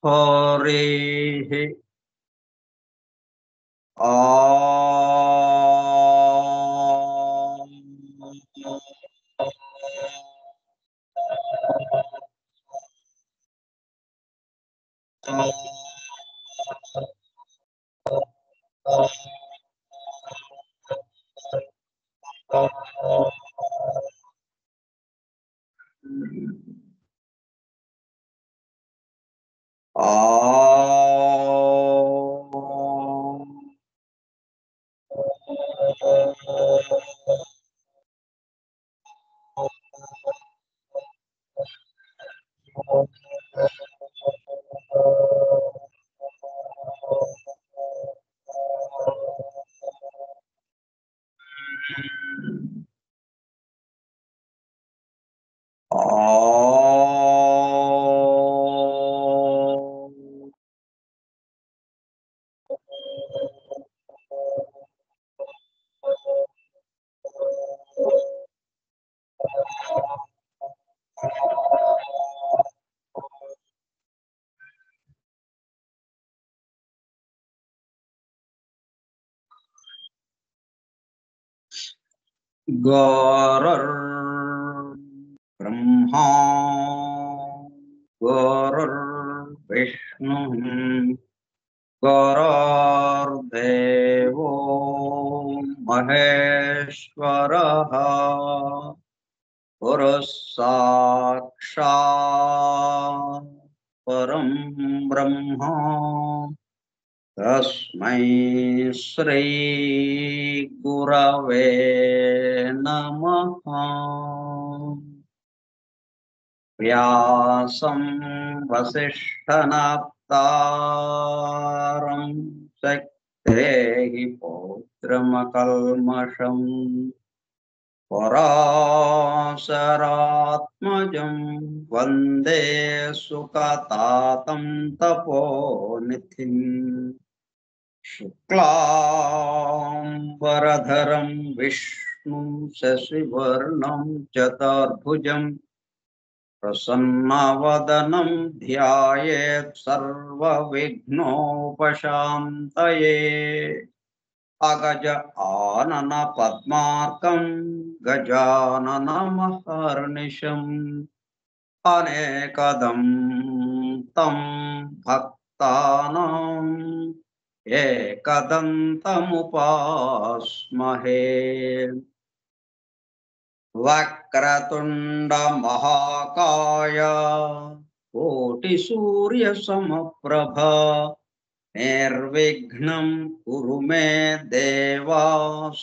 हरेः गुरुर्ब्रह्मा गुरुर्विष्णुः गुरुर्देवो महेश्वरः गुरुः साक्षात् परं ब्रह्म तस्मै श्री गुरवे नमः। व्यासं वसिष्ठनप्तारं शक्तेः पौत्रमकल्मषम् पराशरात्मजं वन्दे सुखतातं तपोनिधिम् शुक्लांबरधरं विष्णुं शशिवर्णं चतुर्भुजं प्रसन्नवदनं ध्यायेत् सर्वविघ्नोपशान्तये। अगज आनन पद्मार्कं गजाननमहर्निशम् अनेकदं तं भक्तानां एकदन्तमुपास्महे। वक्रतुण्ड महाकाय कोटिसूर्यसमप्रभ निर्विघ्नं कुरु मे देव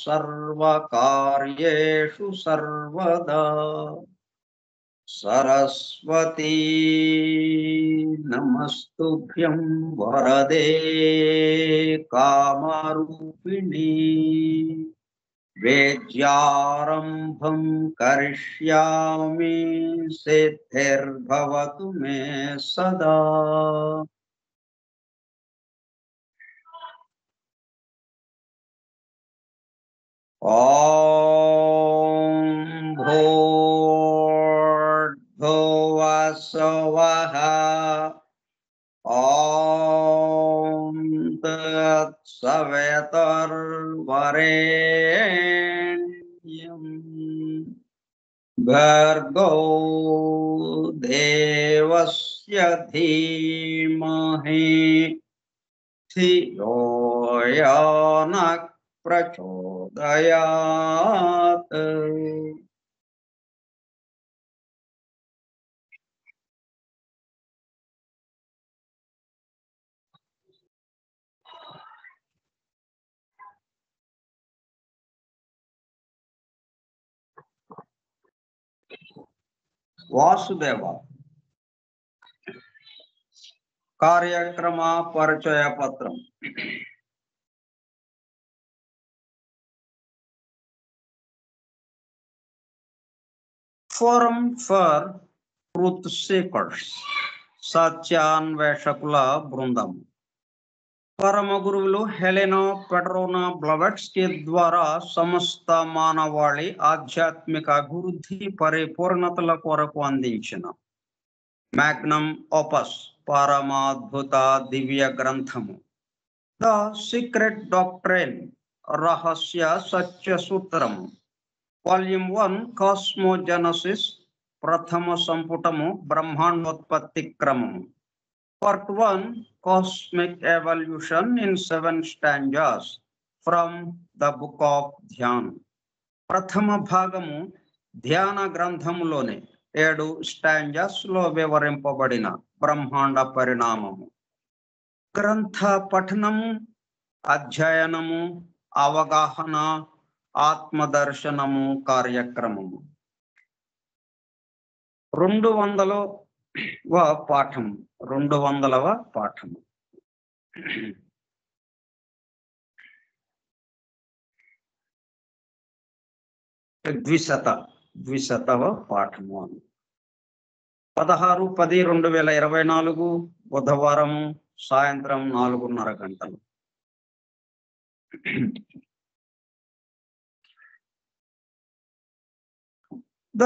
सर्वकार्येषु सर्वदा। सरस्वती नमस्तुभ्यं वरदे कामरूपिणी वेद्यारम्भं करिष्यामि सिद्धिर्भवतु मे सदा। ॐ भूर्भुवः स्वः ॐ तत्सवितुर्वरेण्यं भर्गो देवस्य धीमहि धियो यो नः प्रचोदयात्। वासुदेव कार्यक्रम परिचय पत्र। Forum for Truth Seekers సత్యాన్వేషకుల బృందం పరమ గురువులు హెలెనా పెట్రోనా బ్లవెట్స్కీ ద్వారా సమస్త మానవాళి ఆధ్యాత్మిక అభివృద్ధి పరిపూర్ణతల కొరకు అందించిన మ్యాగ్నమ్ ఓపస్ పరమాద్భుత దివ్య గ్రంథము. ద సీక్రెట్ డాక్ట్రైన్ రహస్య సత్య సూత్రము. వాల్యూమ్ 1 కాస్మోజెనసిస్ ప్రథమ సంపుటము బ్రహ్మాండోత్పత్తి క్రమము. Part 1 cosmic evolution in 7 stanzas from the book of Dhyan. ప్రథమ భాగము ధ్యాన గ్రంథములోని 7 స్టాంజాస్ లో వివరింపబడిన బ్రహ్మాండ పరిణామము. గ్రంథ పఠనము, అధ్యయనము, అవగాహన, ఆత్మదర్శనము కార్యక్రమము. 200వ పాఠము. 200వ పాఠము. ద్విశతవ పాఠము. 16/10/2024 బుధవారము సాయంత్రం 4:30 గంటలు. ద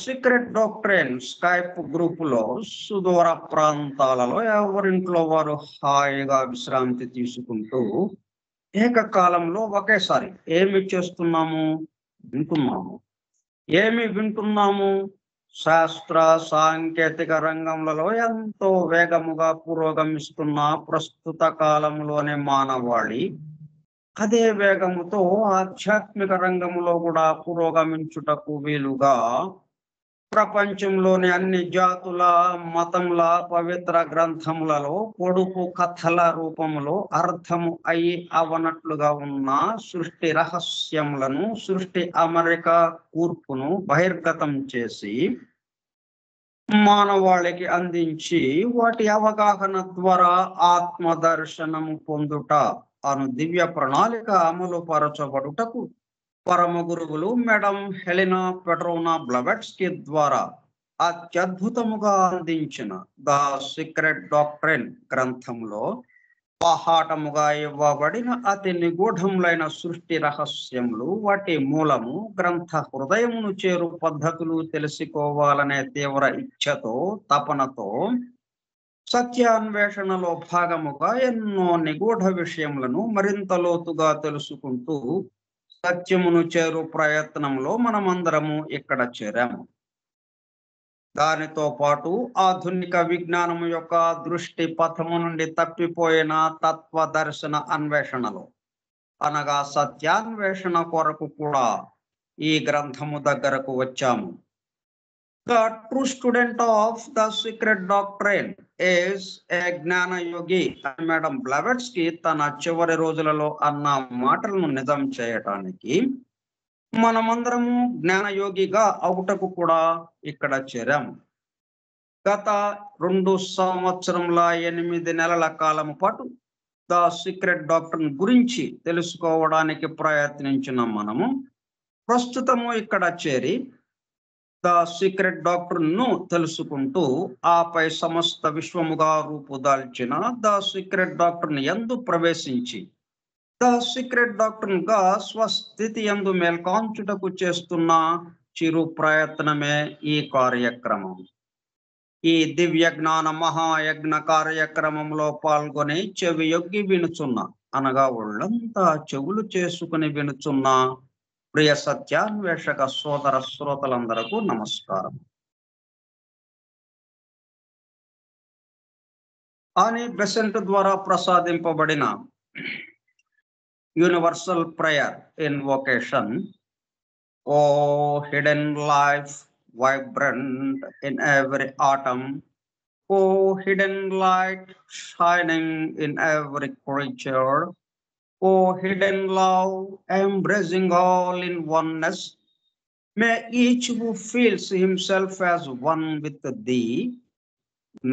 సీక్రెట్ డాక్ట్రైన్ స్కైప్ గ్రూపులో సుదూర ప్రాంతాలలో ఎవరింట్లో వారు హాయిగా విశ్రాంతి తీసుకుంటూ ఏకకాలంలో ఒకేసారి ఏమి చేస్తున్నాము? వింటున్నాము. ఏమి వింటున్నాము? శాస్త్ర సాంకేతిక రంగంలో ఎంతో వేగముగా పురోగమిస్తున్న ప్రస్తుత కాలంలోని మానవాళి అదే వేగముతో ఆధ్యాత్మిక రంగంలో కూడా పురోగమించుటకు వీలుగా ప్రపంచంలోని అన్ని జాతుల మతముల పవిత్ర గ్రంథములలో పొడుపు కథల రూపములో అర్థము అయి అవనట్లుగా ఉన్న సృష్టి రహస్యములను, సృష్టి అమరిక కూర్పును బహిర్గతం చేసి మానవాళికి అందించి వాటి అవగాహన ద్వారా ఆత్మదర్శనము పొందుట అను దివ్య ప్రణాళిక అమలు పరచబడుటకు పరమ గురువులు మేడం హెలెనా పెట్రోనా బ్లవెట్స్కీ ద్వారా అత్యద్భుతముగా అందించిన ద సీక్రెట్ డాక్ట్రైన్ గ్రంథంలో పహాటముగా ఇవ్వబడిన అతి నిగూఢములైన సృష్టి రహస్యములు, వాటి మూలము, గ్రంథ హృదయమును చేరు పద్ధతులు తెలుసుకోవాలనే తీవ్ర ఇచ్ఛతో, తపనతో సత్యాన్వేషణలో భాగముగా ఎన్నో నిగూఢ విషయములను మరింత లోతుగా తెలుసుకుంటూ సత్యమును చేరు ప్రయత్నంలో మనమందరము ఇక్కడ చేరాము. దానితో పాటు ఆధునిక విజ్ఞానము యొక్క దృష్టి పథము నుండి తప్పిపోయిన తత్వ దర్శన అన్వేషణలో అనగా సత్యాన్వేషణ కొరకు కూడా ఈ గ్రంథము దగ్గరకు వచ్చాము. The true student of the secret doctrine is a జ్ఞాన యోగి అని మేడం బ్లవెట్స్కీ తన చివరి రోజులలో అన్న మాటలను నిజం చేయటానికి మనమందరము జ్ఞానయోగిగా అవుటకు కూడా ఇక్కడ చేరాము. గత 2 సంవత్సరముల 8 నెలల కాలము పాటు ద సీక్రెట్ డాక్ట్రైన్ గురించి తెలుసుకోవడానికి ప్రయత్నించిన మనము ప్రస్తుతము ఇక్కడ చేరి ద సీక్రెట్ డాక్ట్రైన్ ను తెలుసుకుంటూ ఆపై సమస్త విశ్వముగా రూపుదాల్చిన ద సీక్రెట్ డాక్ట్రైన్ యందు ప్రవేశించి ద సీక్రెట్ డాక్ట్రైన్ గా స్వస్థితి యందు మేల్కాంచుటకు చేస్తున్న చిరు ప్రయత్నమే ఈ కార్యక్రమం. ఈ దివ్య జ్ఞాన మహాయజ్ఞ కార్యక్రమంలో పాల్గొని చెవి యొగ్గి వినుచున్న అనగా ఒళ్ళంతా చెవులు చేసుకుని వినుచున్న ప్రియ సత్యాన్వేషక సోదర శ్రోతలందరకు నమస్కారం. అని బెసెంట్ ద్వారా ప్రసాదింపబడిన universal prayer invocation, O hidden life vibrant in every atom, O hidden light shining in every creature, O hidden love embracing all in oneness, may each who feels himself as one with thee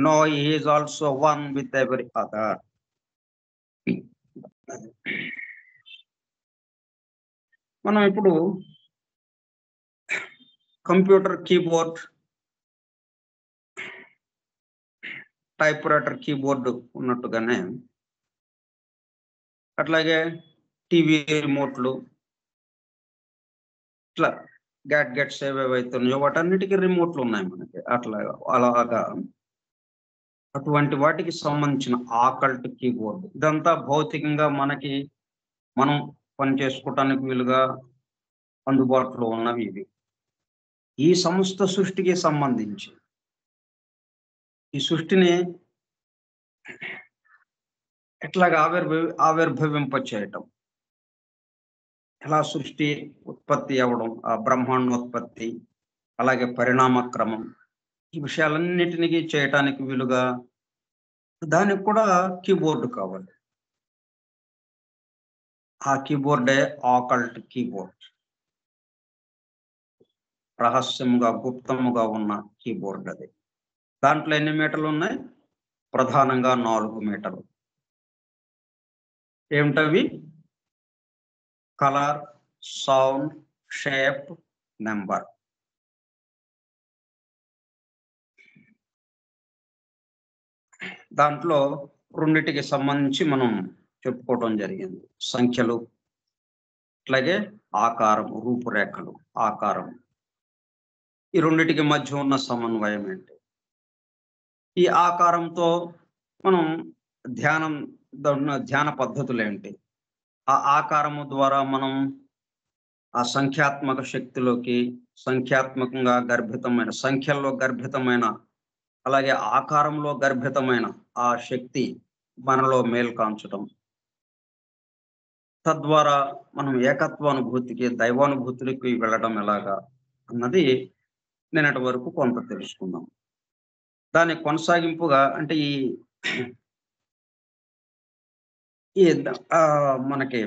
know he is also one with every other. మనం ఇప్పుడు computer keyboard, type writer keyboard ఉన్నట్టుగానే అట్లాగే TV రిమోట్లు, ఇట్లా gadgets ఏవేవైతున్నాయో వాటన్నిటికీ రిమోట్లు ఉన్నాయి మనకి. అలాగా అటువంటి వాటికి సంబంధించిన ఆకల్ట్ కీబోర్డ్. ఇదంతా భౌతికంగా మనం పని చేసుకోవటానికి వీలుగా అందుబాటులో ఉన్నవి ఇవి. ఈ సమస్త సృష్టికి సంబంధించి ఈ సృష్టిని ఎట్లాగా ఆవిర్భవింప చేయటం, ఎలా సృష్టి ఉత్పత్తి అవ్వడం, ఆ బ్రహ్మాండోత్పత్తి, అలాగే పరిణామ క్రమం, ఈ విషయాలన్నిటినీ చేయటానికి వీలుగా దానికి కూడా కీబోర్డ్ కావాలి. ఆ కీబోర్డే ఆకల్ట్ కీబోర్డ్. రహస్యముగా, గుప్తముగా ఉన్న కీబోర్డ్ అది. దాంట్లో ఎన్ని మీటర్లు ఉన్నాయి? ప్రధానంగా 4 మీటర్లు. ఏమిటవి? Colour, sound, shape, number. దాంట్లో రెండిటికి సంబంధించి మనం చెప్పుకోవడం జరిగింది. సంఖ్యలు, అట్లాగే ఆకారం, రూపురేఖలు, ఆకారం. ఈ రెండిటికి మధ్య ఉన్న సమన్వయం ఏంటి? ఈ ఆకారంతో మనం ధ్యాన పద్ధతులు ఏంటి? ఆ ఆకారము ద్వారా మనం ఆ సంఖ్యాత్మక శక్తిలోకి, సంఖ్యాత్మకంగా గర్భితమైన, సంఖ్యల్లో గర్భితమైన, అలాగే ఆకారంలో గర్భితమైన ఆ శక్తి మనలో మేల్కాంచటం, తద్వారా మనం ఏకత్వానుభూతికి, దైవానుభూతులకి వెళ్ళడం ఎలాగా అన్నది నిన్నటి వరకు కొంత తెలుసుకుందాం. దాని కొనసాగింపుగా అంటే మనకి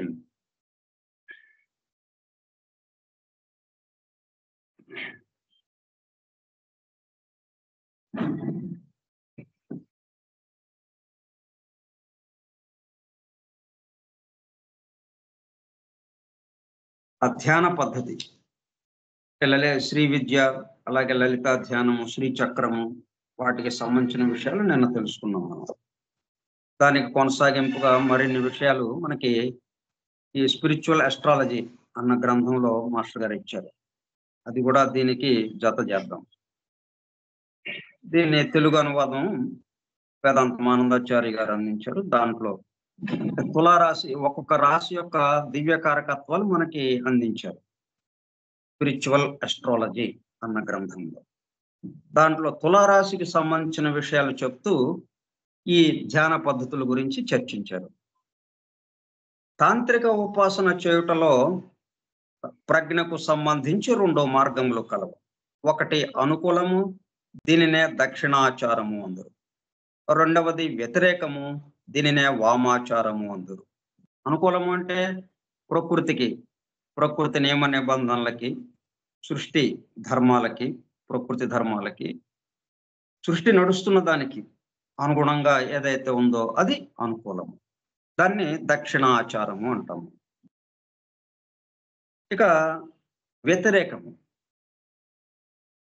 ఆ ధ్యాన పద్ధతి, శ్రీ విద్య, అలాగే లలిత ధ్యానము, శ్రీ చక్రము, వాటికి సంబంధించిన విషయాలు నిన్న తెలుసుకున్నాం మనం. దానికి కొనసాగింపుగా మరిన్ని విషయాలు మనకి ఈ స్పిరిచువల్ అస్ట్రాలజీ అన్న గ్రంథంలో మాస్టర్ గారు ఇచ్చారు. అది కూడా దీనికి జత చేద్దాం. దీన్ని తెలుగు అనువాదం వేదాంతమానందాచారి గారు అందించారు. దాంట్లో తులారాశి, ఒక్కొక్క రాశి యొక్క దివ్య కారకత్వాలు మనకి అందించారు స్పిరిచువల్ అస్ట్రాలజీ అన్న గ్రంథంలో. దాంట్లో తులారాశికి సంబంధించిన విషయాలు చెప్తూ ఈ ధ్యాన పద్ధతుల గురించి చర్చించారు. తాంత్రిక ఉపాసన చేయుటలో ప్రజ్ఞకు సంబంధించి 2 మార్గములు కలవు. ఒకటి అనుకూలము, దీనినే దక్షిణాచారము అందరు. రెండవది వ్యతిరేకము, దీనినే వామాచారము అందరు. అనుకూలము అంటే ప్రకృతి నియమ నిబంధనలకి, సృష్టి ధర్మాలకి, ప్రకృతి ధర్మాలకి, సృష్టి నడుస్తున్న దానికి అనుగుణంగా ఏదైతే ఉందో అది అనుకూలము. దాన్ని దక్షిణాచారము అంటాము. ఇక వ్యతిరేకము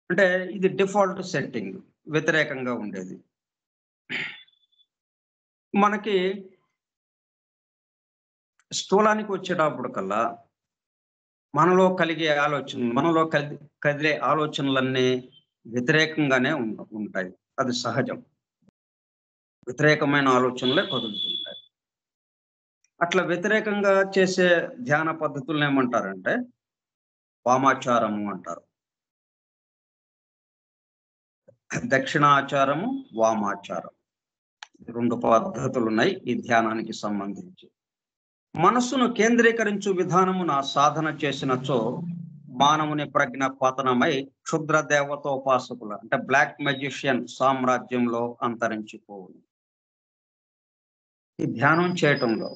అంటే ఇది డిఫాల్ట్ సెట్టింగ్, వ్యతిరేకంగా ఉండేది. మనకి స్థూలానికి వచ్చేటప్పుడు కల్లా మనలో కదిలే ఆలోచనలన్నీ వ్యతిరేకంగానే ఉంటాయి. అది సహజం. వ్యతిరేకమైన ఆలోచనలే కదులుతుంటాయి. అట్లా వ్యతిరేకంగా చేసే ధ్యాన పద్ధతులను ఏమంటారంటే వామాచారము అంటారు. దక్షిణాచారము, వామాచారం, 2 పద్ధతులు ఉన్నాయి ఈ ధ్యానానికి సంబంధించి. మనస్సును కేంద్రీకరించు విధానమున సాధన చేసినచో మానవుని ప్రజ్ఞ పతనమై క్షుద్ర దేవతోపాసకుల అంటే బ్లాక్ మెజిషియన్ సామ్రాజ్యంలో అంతరించిపోవును. ఈ ధ్యానం చేయటంలో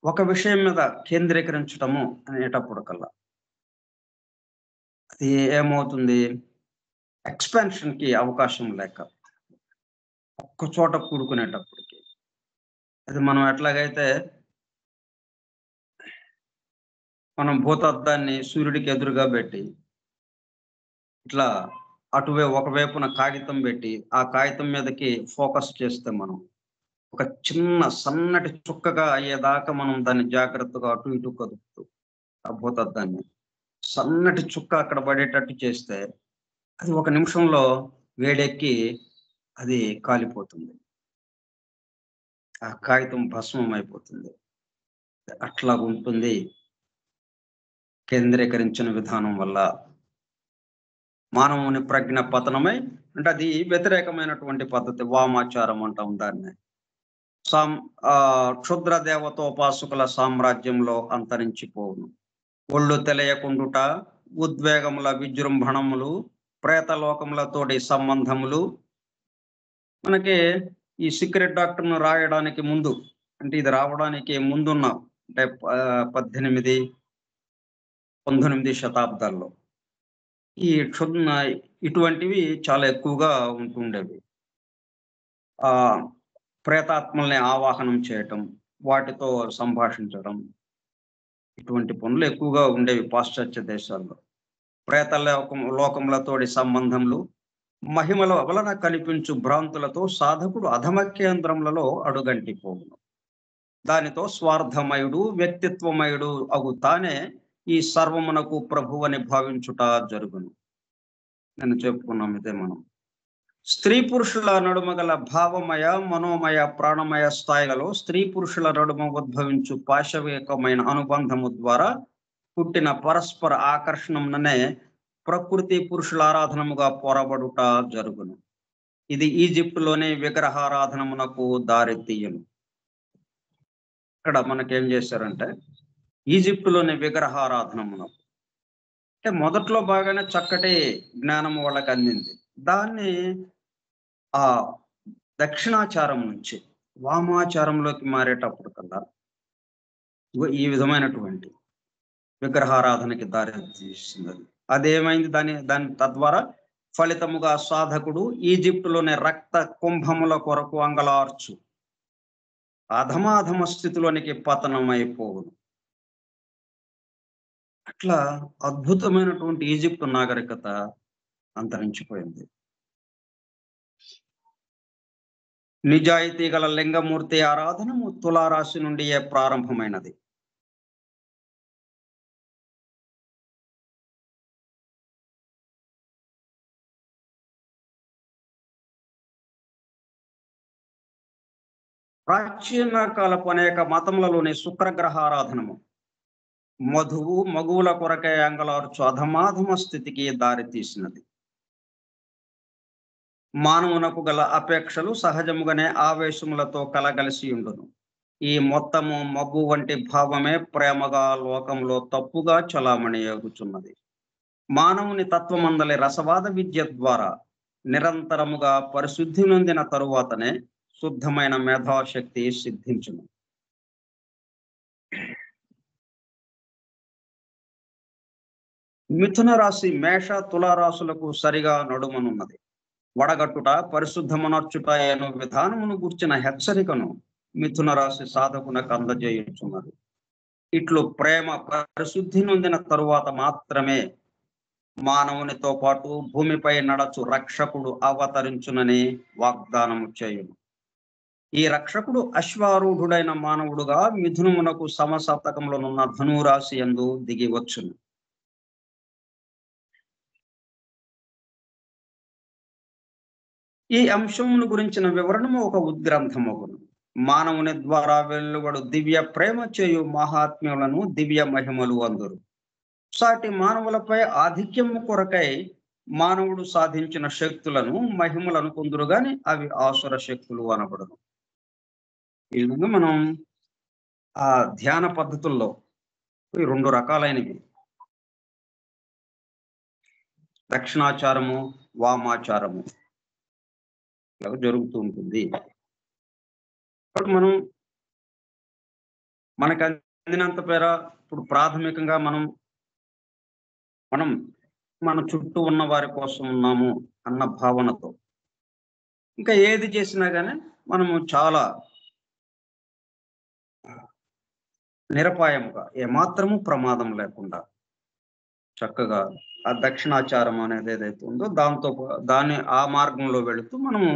ఒక విషయం మీద కేంద్రీకరించటము అనేటప్పుడు కల్లా అది ఏమవుతుంది? ఎక్స్పాన్షన్ కి అవకాశం లేక ఒక్క చోట కూడుకునేటప్పటికి అది మనం ఎట్లాగైతే మనం భూతద్దాన్ని సూర్యుడికి ఎదురుగా పెట్టి ఇట్లా ఒకవైపున కాగితం పెట్టి ఆ కాగితం మీదకి ఫోకస్ చేస్తే మనం ఒక చిన్న సన్నటి చుక్కగా అయ్యేదాకా మనం దాన్ని జాగ్రత్తగా అటు ఇటు కదుపుతూ ఆ భూతద్దాన్ని సన్నటి చుక్క అక్కడ పడేటట్టు చేస్తే అది ఒక నిమిషంలో వేడెక్కి అది కాలిపోతుంది. ఆ కాగితం భస్మం అయిపోతుంది. అట్లాగుంటుంది కేంద్రీకరించిన విధానం వల్ల. మానవుని ప్రజ్ఞ పతనమై అంటే అది వ్యతిరేకమైనటువంటి పద్ధతి. వామాచారం అంటాం దాన్ని. క్షుద్ర దేవతోపాసకుల సామ్రాజ్యంలో అంతరించిపోవును. ఒళ్ళు తెలియకుండుట, ఉద్వేగముల విజృంభణములు, ప్రేతలోకములతోటి సంబంధములు. మనకి ఈ సీక్రెట్ డాక్టర్‌ను రాయడానికి ముందు, అంటే ఇది రావడానికి ముందున్న అంటే 18, 19 శతాబ్దాల్లో ఈ ఇటువంటివి చాలా ఎక్కువగా ఉంటుండేవి. ప్రేతాత్మల్ని ఆవాహనం చేయటం, వాటితో సంభాషించడం, ఇటువంటి పనులు ఎక్కువగా ఉండేవి పాశ్చాత్య దేశాల్లో. లోకములతోటి సంబంధములు, మహిమల వలన కనిపించు భ్రాంతులతో సాధకుడు అధమ కేంద్రములలో అడుగంటిపోవును. దానితో స్వార్థమయుడు, వ్యక్తిత్వమయుడు అగు తానే ఈ సర్వమునకు ప్రభువని భావించుట జరుగును. నేను చెప్పుకున్నాం ఇదే మనం. స్త్రీ పురుషుల నడుమ గల భావమయ, మనోమయ, ప్రాణమయ స్థాయిలలో స్త్రీ పురుషుల నడుమ ఉద్భవించు పాశవికమైన అనుబంధము ద్వారా పుట్టిన పరస్పర ఆకర్షణముననే ప్రకృతి పురుషుల ఆరాధనముగా పోరబడుట జరుగును. ఇది ఈజిప్టులోని విగ్రహారాధనమునకు దారి తీయను. ఇక్కడ మనకేం చేశారంటే ఈజిప్టులోని విగ్రహారాధనమునకు అంటే మొదట్లో బాగానే చక్కటి జ్ఞానం వాళ్ళకి అందింది. దాన్ని ఆ దక్షిణాచారం నుంచి వామాచారంలోకి మారేటప్పుడు కల్లా ఈ విధమైనటువంటి విగ్రహారాధనకి దారి తీసింది. అదేమైంది? దాని తద్వారా ఫలితముగా సాధకుడు ఈజిప్టులోని రక్త కుంభముల కొరకు అంగలార్చు అధమాధమ స్థితిలోనికి పతనమైపోవును. అట్లా అద్భుతమైనటువంటి ఈజిప్టు నాగరికత అంతరించిపోయింది. నిజాయితీ గల లింగమూర్తి ఆరాధనము తులారాశి నుండియే ప్రారంభమైనది. ప్రాచీన కాలపు అనేక మతములలోని శుక్రగ్రహారాధనము మధువు మగువుల కొరకే అంగలార్చు అధమాధమ స్థితికి దారి తీసినది. మానవునకు గల అపేక్షలు సహజముగానే ఆవేశములతో కలగలిసి ఉండును. ఈ మొత్తము మబ్బు వంటి భావమే ప్రేమగా లోకంలో తప్పుగా చలామణి అగుచున్నది. మానవుని తత్వమందలి రసవాద విద్య ద్వారా నిరంతరముగా పరిశుద్ధి నొందిన తరువాతనే శుద్ధమైన మేధాశక్తి సిద్ధించును. మిథున రాశి మేష తులారాశులకు సరిగా నడుమనున్నది. వడగట్టుట, పరిశుద్ధమనర్చుట అను విధానమును గుర్చిన హెచ్చరికను మిథున రాశి సాధకునకు అందజేయుచున్నది. ఇట్లు ప్రేమ పరిశుద్ధి నొందిన తరువాత మాత్రమే మానవునితో పాటు భూమిపై నడచు రక్షకుడు అవతరించునని వాగ్దానము చేయును. ఈ రక్షకుడు అశ్వారూఢుడైన మానవుడుగా మిథునమునకు సమసప్తకంలోనున్న ధనురాశి యందు దిగి వచ్చును. ఈ అంశమును గురించిన వివరణము ఒక ఉద్గ్రంథమగును. మానవుని ద్వారా వెలువడు దివ్య ప్రేమ చేయు మహాత్మ్యులను దివ్య మహిమలు అందురు. సాటి మానవులపై ఆధిక్యము కొరకై మానవుడు సాధించిన శక్తులను మహిమలను పొందురు గాని అవి ఆసుర శక్తులు అనబడను. ఈ విధంగా మనం ఆ ధ్యాన పద్ధతుల్లో 2 రకాలైనవి, దక్షిణాచారము, వామాచారము జరుగుతూ ఉంటుంది. మనకు అందినంత పేర ఇప్పుడు ప్రాథమికంగా మనం మన చుట్టూ ఉన్న వారి కోసం ఉన్నాము అన్న భావనతో ఇంకా ఏది చేసినా గానీ మనము చాలా నిరపాయముగా ఏమాత్రము ప్రమాదం లేకుండా చక్కగా ఆ దక్షిణాచారం అనేది ఏదైతే ఉందో దాన్ని ఆ మార్గంలో వెళుతూ మనము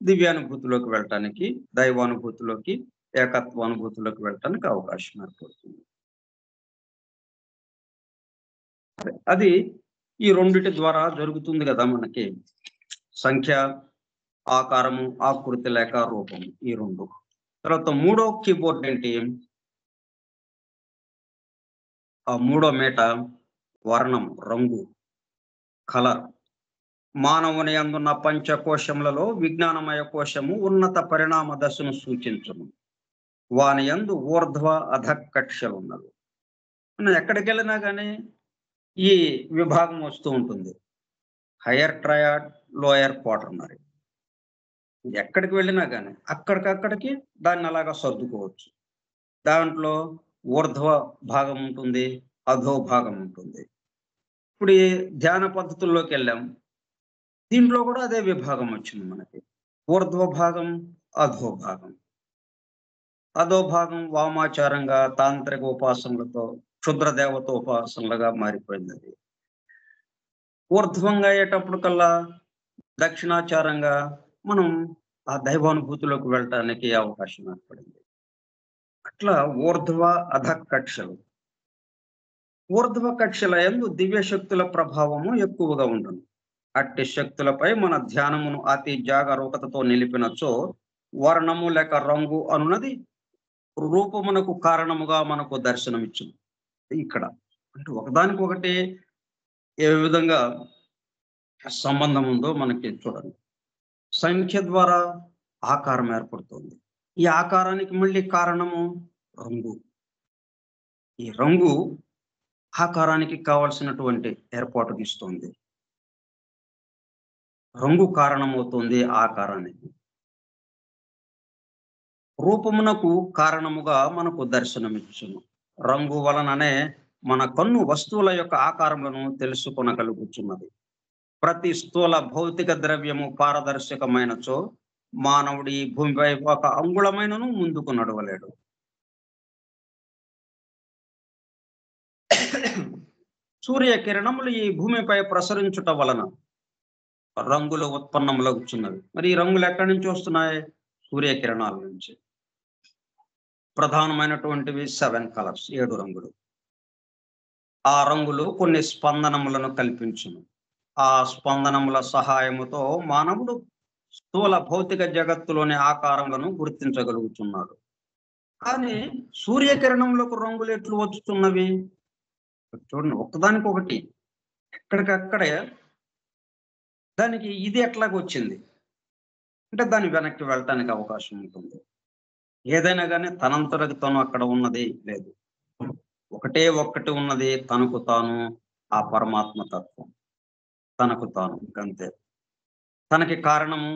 దివ్యానుభూతిలోకి వెళ్ళటానికి, దైవానుభూతిలోకి, ఏకత్వానుభూతిలోకి వెళ్ళటానికి అవకాశం ఏర్పడుతుంది. అది ఈ రెండిటి ద్వారా జరుగుతుంది కదా మనకి సంఖ్య, ఆకారము, ఆకృతి లేక రూపము, ఈ రెండు. తర్వాత మూడో కీబోర్డ్ ఏంటి? ఆ మూడో మేట వర్ణం, రంగు, కలర్. మానవుని అందున్న పంచకోశములలో విజ్ఞానమయ కోశము ఉన్నత పరిణామ దశను సూచించును. వాని యందు ఊర్ధ్వ అధకక్షలు ఉన్నవి. మనం ఎక్కడికి వెళ్ళినా కానీ ఈ విభాగం వస్తూ ఉంటుంది. Higher triad, lower quaternary. ఎక్కడికి వెళ్ళినా కానీ అక్కడికక్కడికి దాన్ని అలాగా సర్దుకోవచ్చు. దాంట్లో ఊర్ధ్వ భాగం ఉంటుంది, అధో భాగం ఉంటుంది. ఇప్పుడు ఈ ధ్యాన పద్ధతుల్లోకి వెళ్ళాం. దీంట్లో కూడా అదే విభాగం వచ్చింది మనకి. ఊర్ధ్వ భాగం, అధో భాగం. అధో భాగం వామాచారంగా తాంత్రిక ఉపాసనలతో క్షుద్ర దేవత ఉపాసనలుగా మారిపోయింది. అది ఊర్ధ్వంగా అయ్యేటప్పుడు కల్లా దక్షిణాచారంగా మనం ఆ దైవానుభూతిలోకి వెళ్ళటానికి అవకాశం ఏర్పడింది. అట్లా ఊర్ధ్వ అధ కక్షలు. ఊర్ధ్వ కక్షల యందు దివ్య శక్తుల ప్రభావము ఎక్కువగా ఉంటుంది. అట్టి శక్తులపై మన ధ్యానమును అతి జాగరూకతతో నిలిపినచో వర్ణము లేక రంగు అనున్నది రూపమునకు కారణముగా మనకు దర్శనమిచ్చును. ఇక్కడ అంటే ఒకదానికొకటి ఏ విధంగా సంబంధం ఉందో మనకి చూడండి. సంఖ్య ద్వారా ఆకారం ఏర్పడుతుంది. ఈ ఆకారానికి మళ్ళీ కారణము రంగు. ఈ రంగు ఆకారానికి కావలసినటువంటి ఏర్పాటు ఇస్తుంది. రంగు కారణమవుతుంది ఆకారానికి. రూపమునకు కారణముగా మనకు దర్శనమిచ్చును. రంగు వలననే మన కన్ను వస్తువుల యొక్క ఆకారములను తెలుసుకొనగలుగుచున్నది. ప్రతి స్థూల భౌతిక ద్రవ్యము పారదర్శకమైనచో మానవుడి భూమిపై ఒక అంగుళమైనను ముందుకు నడవలేడు. సూర్యకిరణములు ఈ భూమిపై ప్రసరించుట వలన రంగులు ఉత్పన్నములవుచున్నవి. మరి ఈ రంగులు ఎక్కడి నుంచి వస్తున్నాయి? సూర్యకిరణాల నుంచి. ప్రధానమైనటువంటివి 7 కలర్స్, 7 రంగులు. ఆ రంగులు కొన్ని స్పందనములను కల్పించును. ఆ స్పందనముల సహాయముతో మానవుడు స్థూల భౌతిక జగత్తులోని ఆకారములను గుర్తించగలుగుతున్నాడు. కానీ సూర్యకిరణంలోకి రంగులు ఎట్లు వచ్చుతున్నవి? చూడండి, ఒకదానికొకటి ఎక్కడికక్కడే. దానికి ఇది ఎట్లాగొచ్చింది అంటే దాని వెనక్కి వెళ్ళటానికి అవకాశం ఉంటుంది. ఏదైనా కానీ తనంతరకు తను అక్కడ ఉన్నది లేదు. ఒకటే ఒక్కటి ఉన్నది, తనకు తాను, ఆ పరమాత్మ తత్వం. తనకు తాను అంతే. తనకి కారణము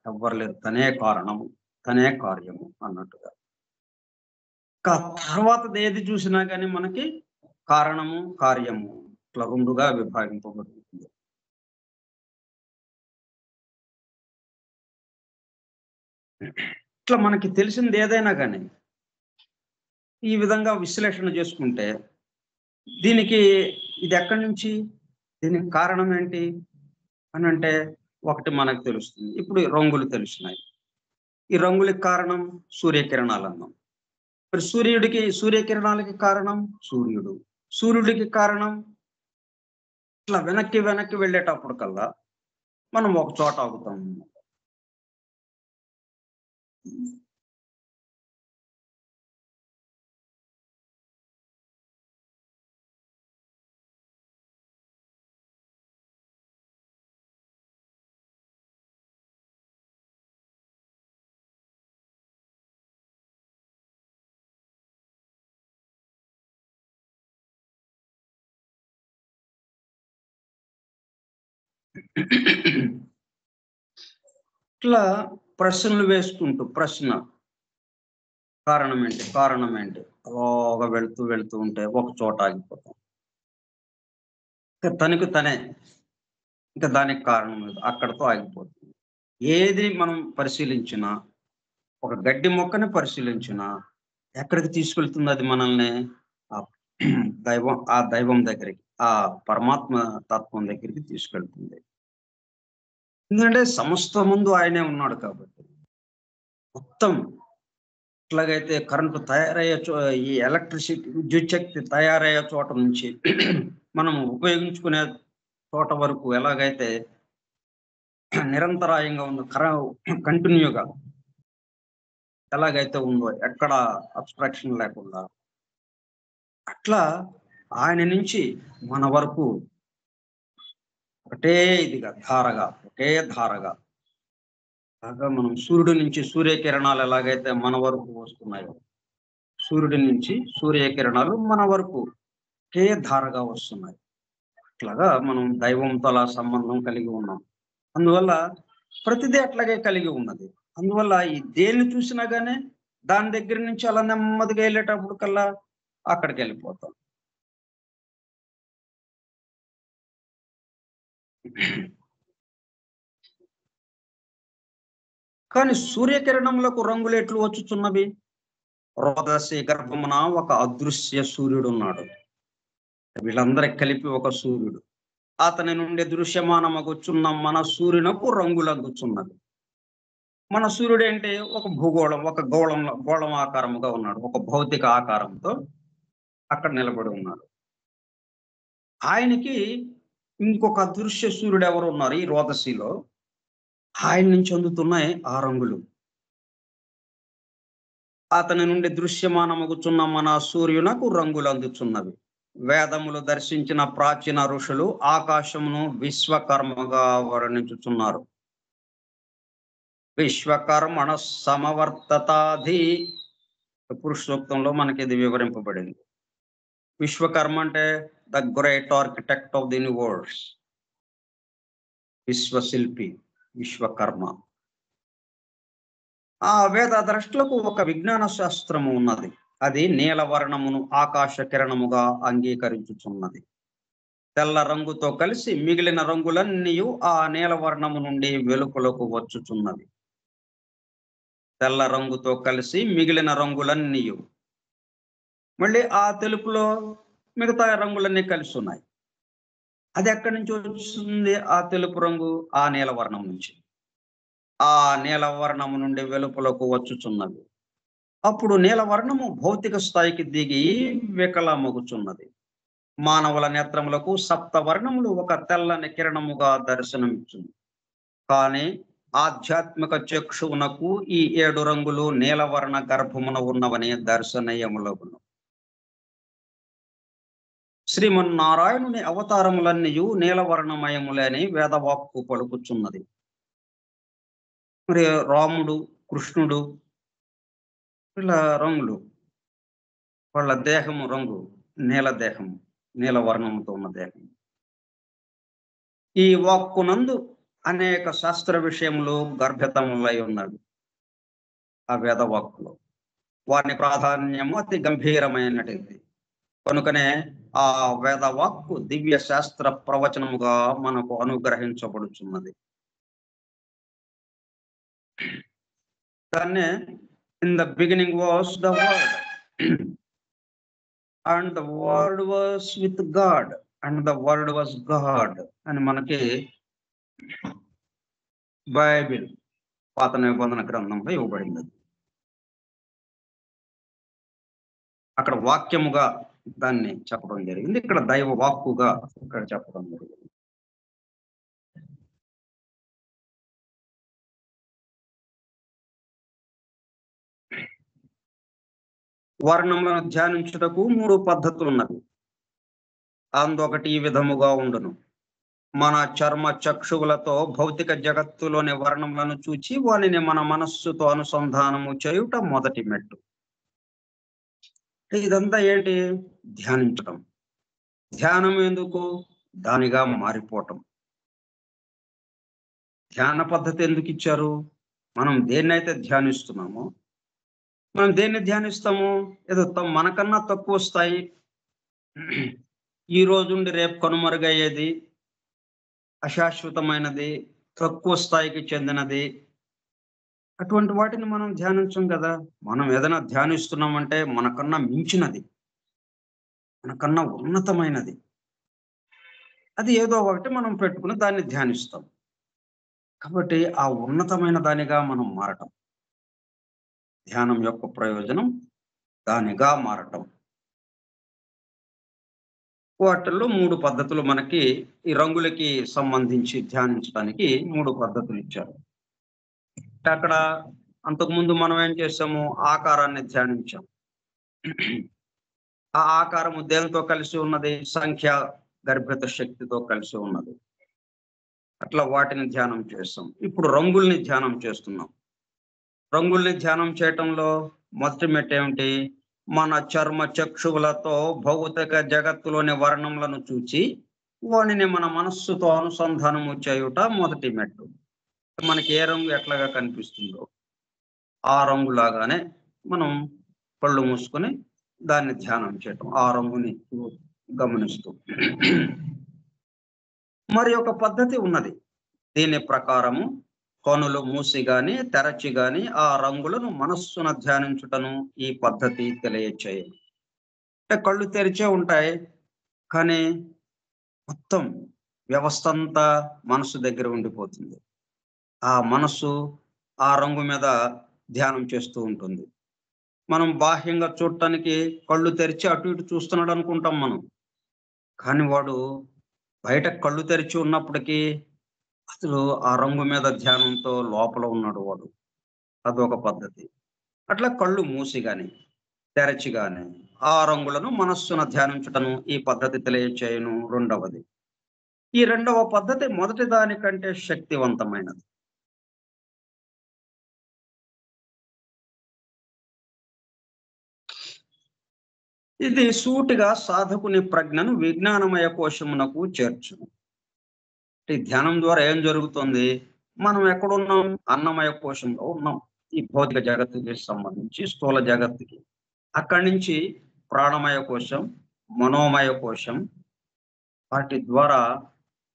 ఎవ్వరు లేరు. తనే కారణము, తనే కార్యము అన్నట్టుగా. తర్వాతది ఏది చూసినా కానీ మనకి కారణము, కార్యము ఇట్లా రెండుగా విభాగింపబడుతుంది. ఇట్లా మనకి తెలిసింది ఏదైనా కానీ ఈ విధంగా విశ్లేషణ చేసుకుంటే దీనికి ఇది ఎక్కడి నుంచి, దీనికి కారణం ఏంటి అని అంటే ఒకటి మనకు తెలుస్తుంది. ఇప్పుడు రంగులు తెలిసినాయి. ఈ రంగులకి కారణం సూర్యకిరణాలు అన్నాం. మరి సూర్యకిరణాలకి కారణం సూర్యుడు. సూర్యుడికి కారణం ఇట్లా వెనక్కి వెళ్ళేటప్పుడు కల్లా మనం ఒక చోట ఆగుతాం. ఇట్లా ప్రశ్నలు వేసుకుంటూ కారణం ఏంటి అలాగా వెళ్తూ ఉంటే ఒక చోట ఆగిపోతాం. తనకు తనే ఇంకా దానికి కారణం లేదు, అక్కడతో ఆగిపోతుంది. ఏది మనం పరిశీలించినా, ఒక గడ్డి మొక్కని పరిశీలించినా ఎక్కడికి తీసుకెళ్తుంది అది మనల్ని? ఆ దైవం దగ్గరికి, ఆ పరమాత్మ తత్వం దగ్గరికి తీసుకెళ్తుంది. ఎందుకంటే సమస్త ముందు ఆయనే ఉన్నాడు కాబట్టి. మొత్తం ఎట్లాగైతే కరెంటు తయారయ్యే ఈ ఎలక్ట్రిసిటీ, విద్యుత్ శక్తి తయారయ్యే చోట నుంచి మనం ఉపయోగించుకునే చోట వరకు ఎలాగైతే నిరంతరాయంగా ఉందో కంటిన్యూగా ఎలాగైతే ఉందో ఎక్కడ అబ్స్ట్రాక్షన్ లేకుండా, అట్లా ఆయన నుంచి మన వరకు ఒకటే ఇదిగా ధారగా, ఒకే ధారగా బాగా మనం సూర్యుడి నుంచి సూర్యకిరణాలు ఎలాగైతే మన వరకు వస్తున్నాయో, సూర్యుడి నుంచి సూర్యకిరణాలు మన వరకు ఒకే ధారగా వస్తున్నాయి. అట్లాగా మనం దైవంతో అలా సంబంధం కలిగి ఉన్నాం. అందువల్ల ప్రతిదీ అట్లాగే కలిగి ఉన్నది. అందువల్ల ఈ దేన్ని చూసినా గానీ దాని దగ్గర నుంచి అలా నెమ్మదిగా వెళ్ళేటప్పుడు కల్లా అక్కడికెళ్ళిపోతాం. కానీ సూర్యకిరణములకు రంగులు ఎట్లు వచ్చుచున్నవి? రోదసి గర్భమున ఒక అదృశ్య సూర్యుడున్నాడు. వీళ్ళందరికి కలిపి ఒక సూర్యుడు. అతని నుండి దృశ్యమానమగుచున్న మన సూర్యునకు రంగులందుచున్నవి. మన సూర్యుడు ఏంటి? ఒక భూగోళం, ఒక గోళం ఆకారముగా ఉన్నాడు. ఒక భౌతిక ఆకారంతో అక్కడ నిలబడి ఉన్నాడు. ఆయనకి ఇంకొక అదృశ్య సూర్యుడు ఎవరు ఉన్నారు ఈ రోదసిలో. ఆయన నుంచి అందుతున్నాయి ఆ రంగులు. అతని నుండి దృశ్యమానమగుచున్న మన సూర్యునకు రంగులు అందుచున్నవి. వేదములు దర్శించిన ప్రాచీన ఋషులు ఆకాశమును విశ్వకర్మగా వర్ణించుచున్నారు. విశ్వకర్మణ సమవర్తతాధి పురుష సూక్తంలో మనకి ఇది వివరింపబడింది. విశ్వకర్మ అంటే the great architect of the universe. విశ్వశిల్పి విశ్వకర్మ. ఆ వేద ద్రష్టలకు ఒక విజ్ఞాన శాస్త్రము ఉన్నది. అది నీలవర్ణమును ఆకాశ కిరణముగా అంగీకరించుచున్నది. తెల్ల రంగుతో కలిసి మిగిలిన రంగులన్నీ ఆ నీలవర్ణము నుండి వెలుపలకు వచ్చుచున్నవి. తెల్ల రంగుతో కలిసి మిగిలిన రంగులన్నీ మళ్ళీ ఆ తెలుపులో మిగతా రంగులన్నీ కలిసి ఉన్నాయి. అది ఎక్కడి నుంచి వస్తుంది? ఆ తెలుపు రంగు ఆ నీలవర్ణం నుంచి. ఆ నీలవర్ణము నుండి వెలుపలకు వచ్చుచున్నది. అప్పుడు నీలవర్ణము భౌతిక స్థాయికి దిగి వికలమగుచున్నది. మానవుల నేత్రములకు సప్తవర్ణములు ఒక తెల్లని కిరణముగా దర్శనమిచ్చును. కానీ ఆధ్యాత్మిక చక్షువునకు ఈ 7 రంగులు నీలవర్ణ గర్భమున ఉన్నవని దర్శనీయములగును. శ్రీమన్నారాయణుని అవతారములన్నీయు నీలవర్ణమయములని వేదవాక్కు పలుకుచున్నది. మరి రాముడు, కృష్ణుడు ఇలా రంగులు, వాళ్ళ దేహము రంగు నీల దేహము, నీలవర్ణముతో ఉన్న దేహం. ఈ వాక్కునందు అనేక శాస్త్ర విషయములు గర్భితములై ఉన్నవి. ఆ వేదవాక్కులో వారి ప్రాధాన్యము అతి గంభీరమైనటిది. కనుకనే ఆ వేదవాక్కు దివ్య శాస్త్ర ప్రవచనముగా మనకు అనుగ్రహించబడుచున్నది. దాన్నే in the beginning was the word and the word was with God and the word was God అని మనకి బైబిల్ పాత నిబంధన గ్రంథంలో ఇవ్వబడింది. అక్కడ వాక్యముగా దాన్ని చెప్పడం జరిగింది. ఇక్కడ దైవ వాక్కుగా ఇక్కడ చెప్పడం జరిగింది. వర్ణములను ధ్యానించుటకు 3 పద్ధతులు ఉన్నవి. అందొకటి ఈ విధముగా ఉండును. మన చర్మ చక్షువులతో భౌతిక జగత్తులోని వర్ణములను చూచి వానిని మన మనస్సుతో అనుసంధానము చేయుట మొదటి మెట్టు. ఇదంతా ఏంటి? ధ్యానించటం. ధ్యానం ఎందుకు? దానిగా మారిపోవటం. ధ్యాన పద్ధతి ఎందుకు ఇచ్చారు? మనం దేన్నైతే ధ్యానిస్తున్నామో, మనం దేన్ని ధ్యానిస్తాము? ఏదో మనకన్నా తక్కువ స్థాయి, ఈ రోజుండి రేపు కనుమరుగయ్యేది, అశాశ్వతమైనది, తక్కువ స్థాయికి చెందినది, అటువంటి వాటిని మనం ధ్యానించం కదా. మనం ఏదైనా ధ్యానిస్తున్నామంటే మనకన్నా మించినది, మనకన్నా ఉన్నతమైనది, అది ఏదో ఒకటి మనం పెట్టుకుని దాన్ని ధ్యానిస్తాం. కాబట్టి ఆ ఉన్నతమైన దానిగా మనం మారటం. ధ్యానం యొక్క ప్రయోజనం దానిగా మారటం. వాటిల్లో 3 పద్ధతులు మనకి ఈ రంగులకి సంబంధించి ధ్యానించడానికి 3 పద్ధతులు ఇచ్చారు. అక్కడ అంతకుముందు మనం ఏం చేసాము? ఆకారాన్ని ధ్యానించాం. ఆ ఆకారము దేనితో కలిసి ఉన్నది? సంఖ్య గర్భిత శక్తితో కలిసి ఉన్నది. అట్లా వాటిని ధ్యానం చేస్తాం. ఇప్పుడు రంగుల్ని ధ్యానం చేస్తున్నాం. రంగుల్ని ధ్యానం చేయటంలో మొదటి మెట్టేమిటి? మన చర్మ చక్షువులతో భౌతిక జగత్తులోని వర్ణములను చూచి, వానిని మన మనస్సుతో అనుసంధానము చేయుట మొదటి మెట్టు. మనకి ఏ రంగు ఎట్లాగా కనిపిస్తుందో, ఆ రంగులాగానే మనం కళ్ళు మూసుకొని దాన్ని ధ్యానం చేయటం. ఆ రంగుని గమనిస్తూ. మరి ఒక పద్ధతి ఉన్నది. దీని ప్రకారము కనులు మూసి గాని, తెరచి గాని ఆ రంగులను మనస్సున ధ్యానించుటను ఈ పద్ధతి తెలియచేయను. అంటే కళ్ళు తెరిచే ఉంటాయి. కానీ మొత్తం వ్యవస్థంతా మనసు దగ్గర ఉండిపోతుంది. ఆ మనస్సు ఆ రంగు మీద ధ్యానం చేస్తూ ఉంటుంది. మనం బాహ్యంగా చూడటానికి కళ్ళు తెరిచి అటు ఇటు చూస్తున్నాడు అనుకుంటాం మనం. కానీ వాడు బయట కళ్ళు తెరిచి ఉన్నప్పటికీ అసలు ఆ రంగు మీద ధ్యానంతో లోపల ఉన్నాడు వాడు. అదొక పద్ధతి. అట్లా కళ్ళు మూసి గాని, తెరచి గాని ఆ రంగులను మనస్సున ధ్యానించుటను ఈ పద్ధతి తెలియచేయును రెండవది. ఈ రెండవ పద్ధతి మొదటి దానికంటే శక్తివంతమైనది. ఇది సూటిగా సాధకుని ప్రజ్ఞను విజ్ఞానమయ కోశమునకు చేర్చును. ఈ ధ్యానం ద్వారా ఏం జరుగుతుంది? మనం ఎక్కడున్నాం? అన్నమయ కోశంలో ఉన్నాం. ఈ భౌతిక జగత్తుకి సంబంధించి స్థూల జగత్తుకి. అక్కడి నుంచి ప్రాణమయ కోశం, మనోమయ కోశం, వాటి ద్వారా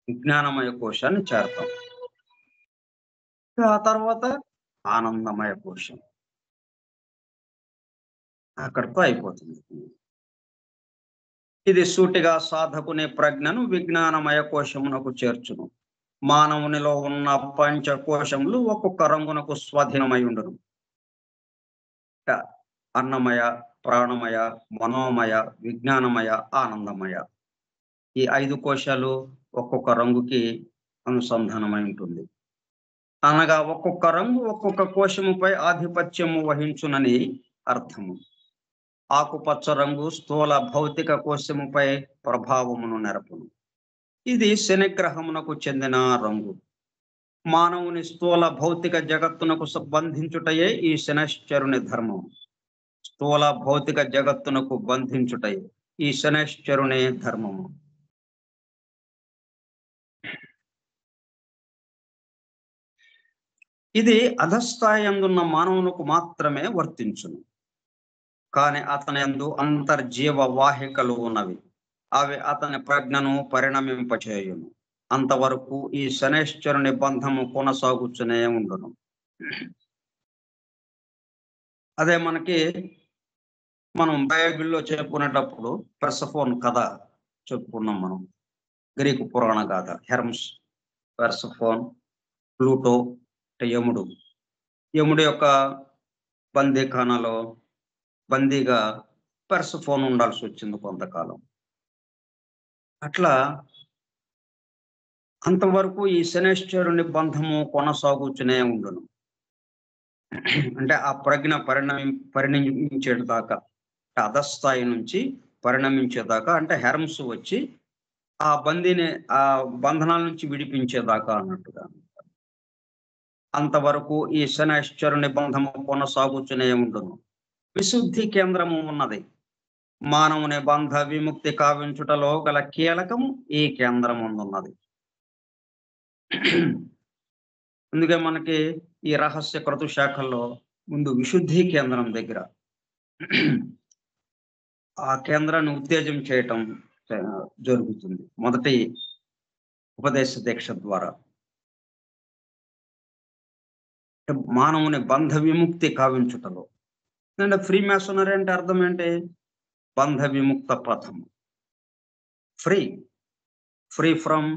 విజ్ఞానమయ కోశాన్ని చేరతాం. ఆ తర్వాత ఆనందమయ కోశం. అక్కడితో అయిపోతుంది. ఇది సూటిగా సాధకుని ప్రజ్ఞను విజ్ఞానమయ కోశమునకు చేర్చును. మానవునిలో ఉన్న పంచకోశములు ఒక్కొక్క రంగునకు స్వాధీనమై ఉండును. అన్నమయ, ప్రాణమయ, మనోమయ, విజ్ఞానమయ, ఆనందమయ. ఈ 5 కోశాలు ఒక్కొక్క రంగుకి అనుసంధానమై ఉంటుంది. అనగా ఒక్కొక్క రంగు ఒక్కొక్క కోశముపై ఆధిపత్యము వహించునని అర్థము. ఆకుపచ్చ రంగు స్థూల భౌతిక కోశముపై ప్రభావమును నెరపును. ఇది శనిగ్రహమునకు చెందిన రంగు. మానవుని స్థూల భౌతిక జగత్తునకు బంధించుటయే ఈ శనైశ్చరుని ధర్మం. స్థూల భౌతిక జగత్తునకు బంధించుటయే ఈ శనైశ్చరుని ధర్మము. ఇది అధస్థాయి అందున్న మానవునకు మాత్రమే వర్తించును. కానీ అతని యందు అంతర్జీవ వాహికలు ఉన్నవి. అవి అతని ప్రజ్ఞను పరిణమింపచేయును. అంతవరకు ఈ శనైశ్చరుని బంధము కొనసాగుతూనే ఉండును. అదే మనం బైబిల్లో చెప్పుకునేటప్పుడు పెర్సెఫోన్ కథ చెప్పుకున్నాం మనం. గ్రీకు పురాణ గాథ. హెర్మ్స్, పెర్సెఫోన్, ప్లూటో, యముడు. యముడు యొక్క బందీఖానాలో బందీగా పెర్సెఫోన్ ఉండాల్సి వచ్చింది కొంతకాలం. అట్లా అంతవరకు ఈ శనైశ్చరుని బంధము కొనసాగుతూనే ఉండును. అంటే ఆ ప్రజ్ఞ పరిణమించేదాకా, అధస్థాయి నుంచి పరిణమించేదాకా, అంటే హెర్మ్స్ వచ్చి ఆ బందీని ఆ బంధనాల నుంచి విడిపించేదాకా అన్నట్టుగా. అంతవరకు ఈ శనైశ్చరుని బంధము కొనసాగుతూనే ఉండును. విశుద్ధి కేంద్రము ఉన్నది. మానవుని బంధ విముక్తి కావించుటలో గల కీలకము ఈ కేంద్రం ఉన్నది. అందుకే మనకి ఈ రహస్య క్రతు శాఖల్లో ముందు విశుద్ధి కేంద్రం దగ్గర ఆ కేంద్రాన్ని ఉత్తేజం చేయటం జరుగుతుంది మొదటి ఉపదేశ దీక్ష ద్వారా. మానవుని బంధ విముక్తి కావించుటలో. అంటే ఫ్రీ మ్యాసోనరీ అంటే అర్థం ఏంటి? బంధ విముక్త పథం. Free from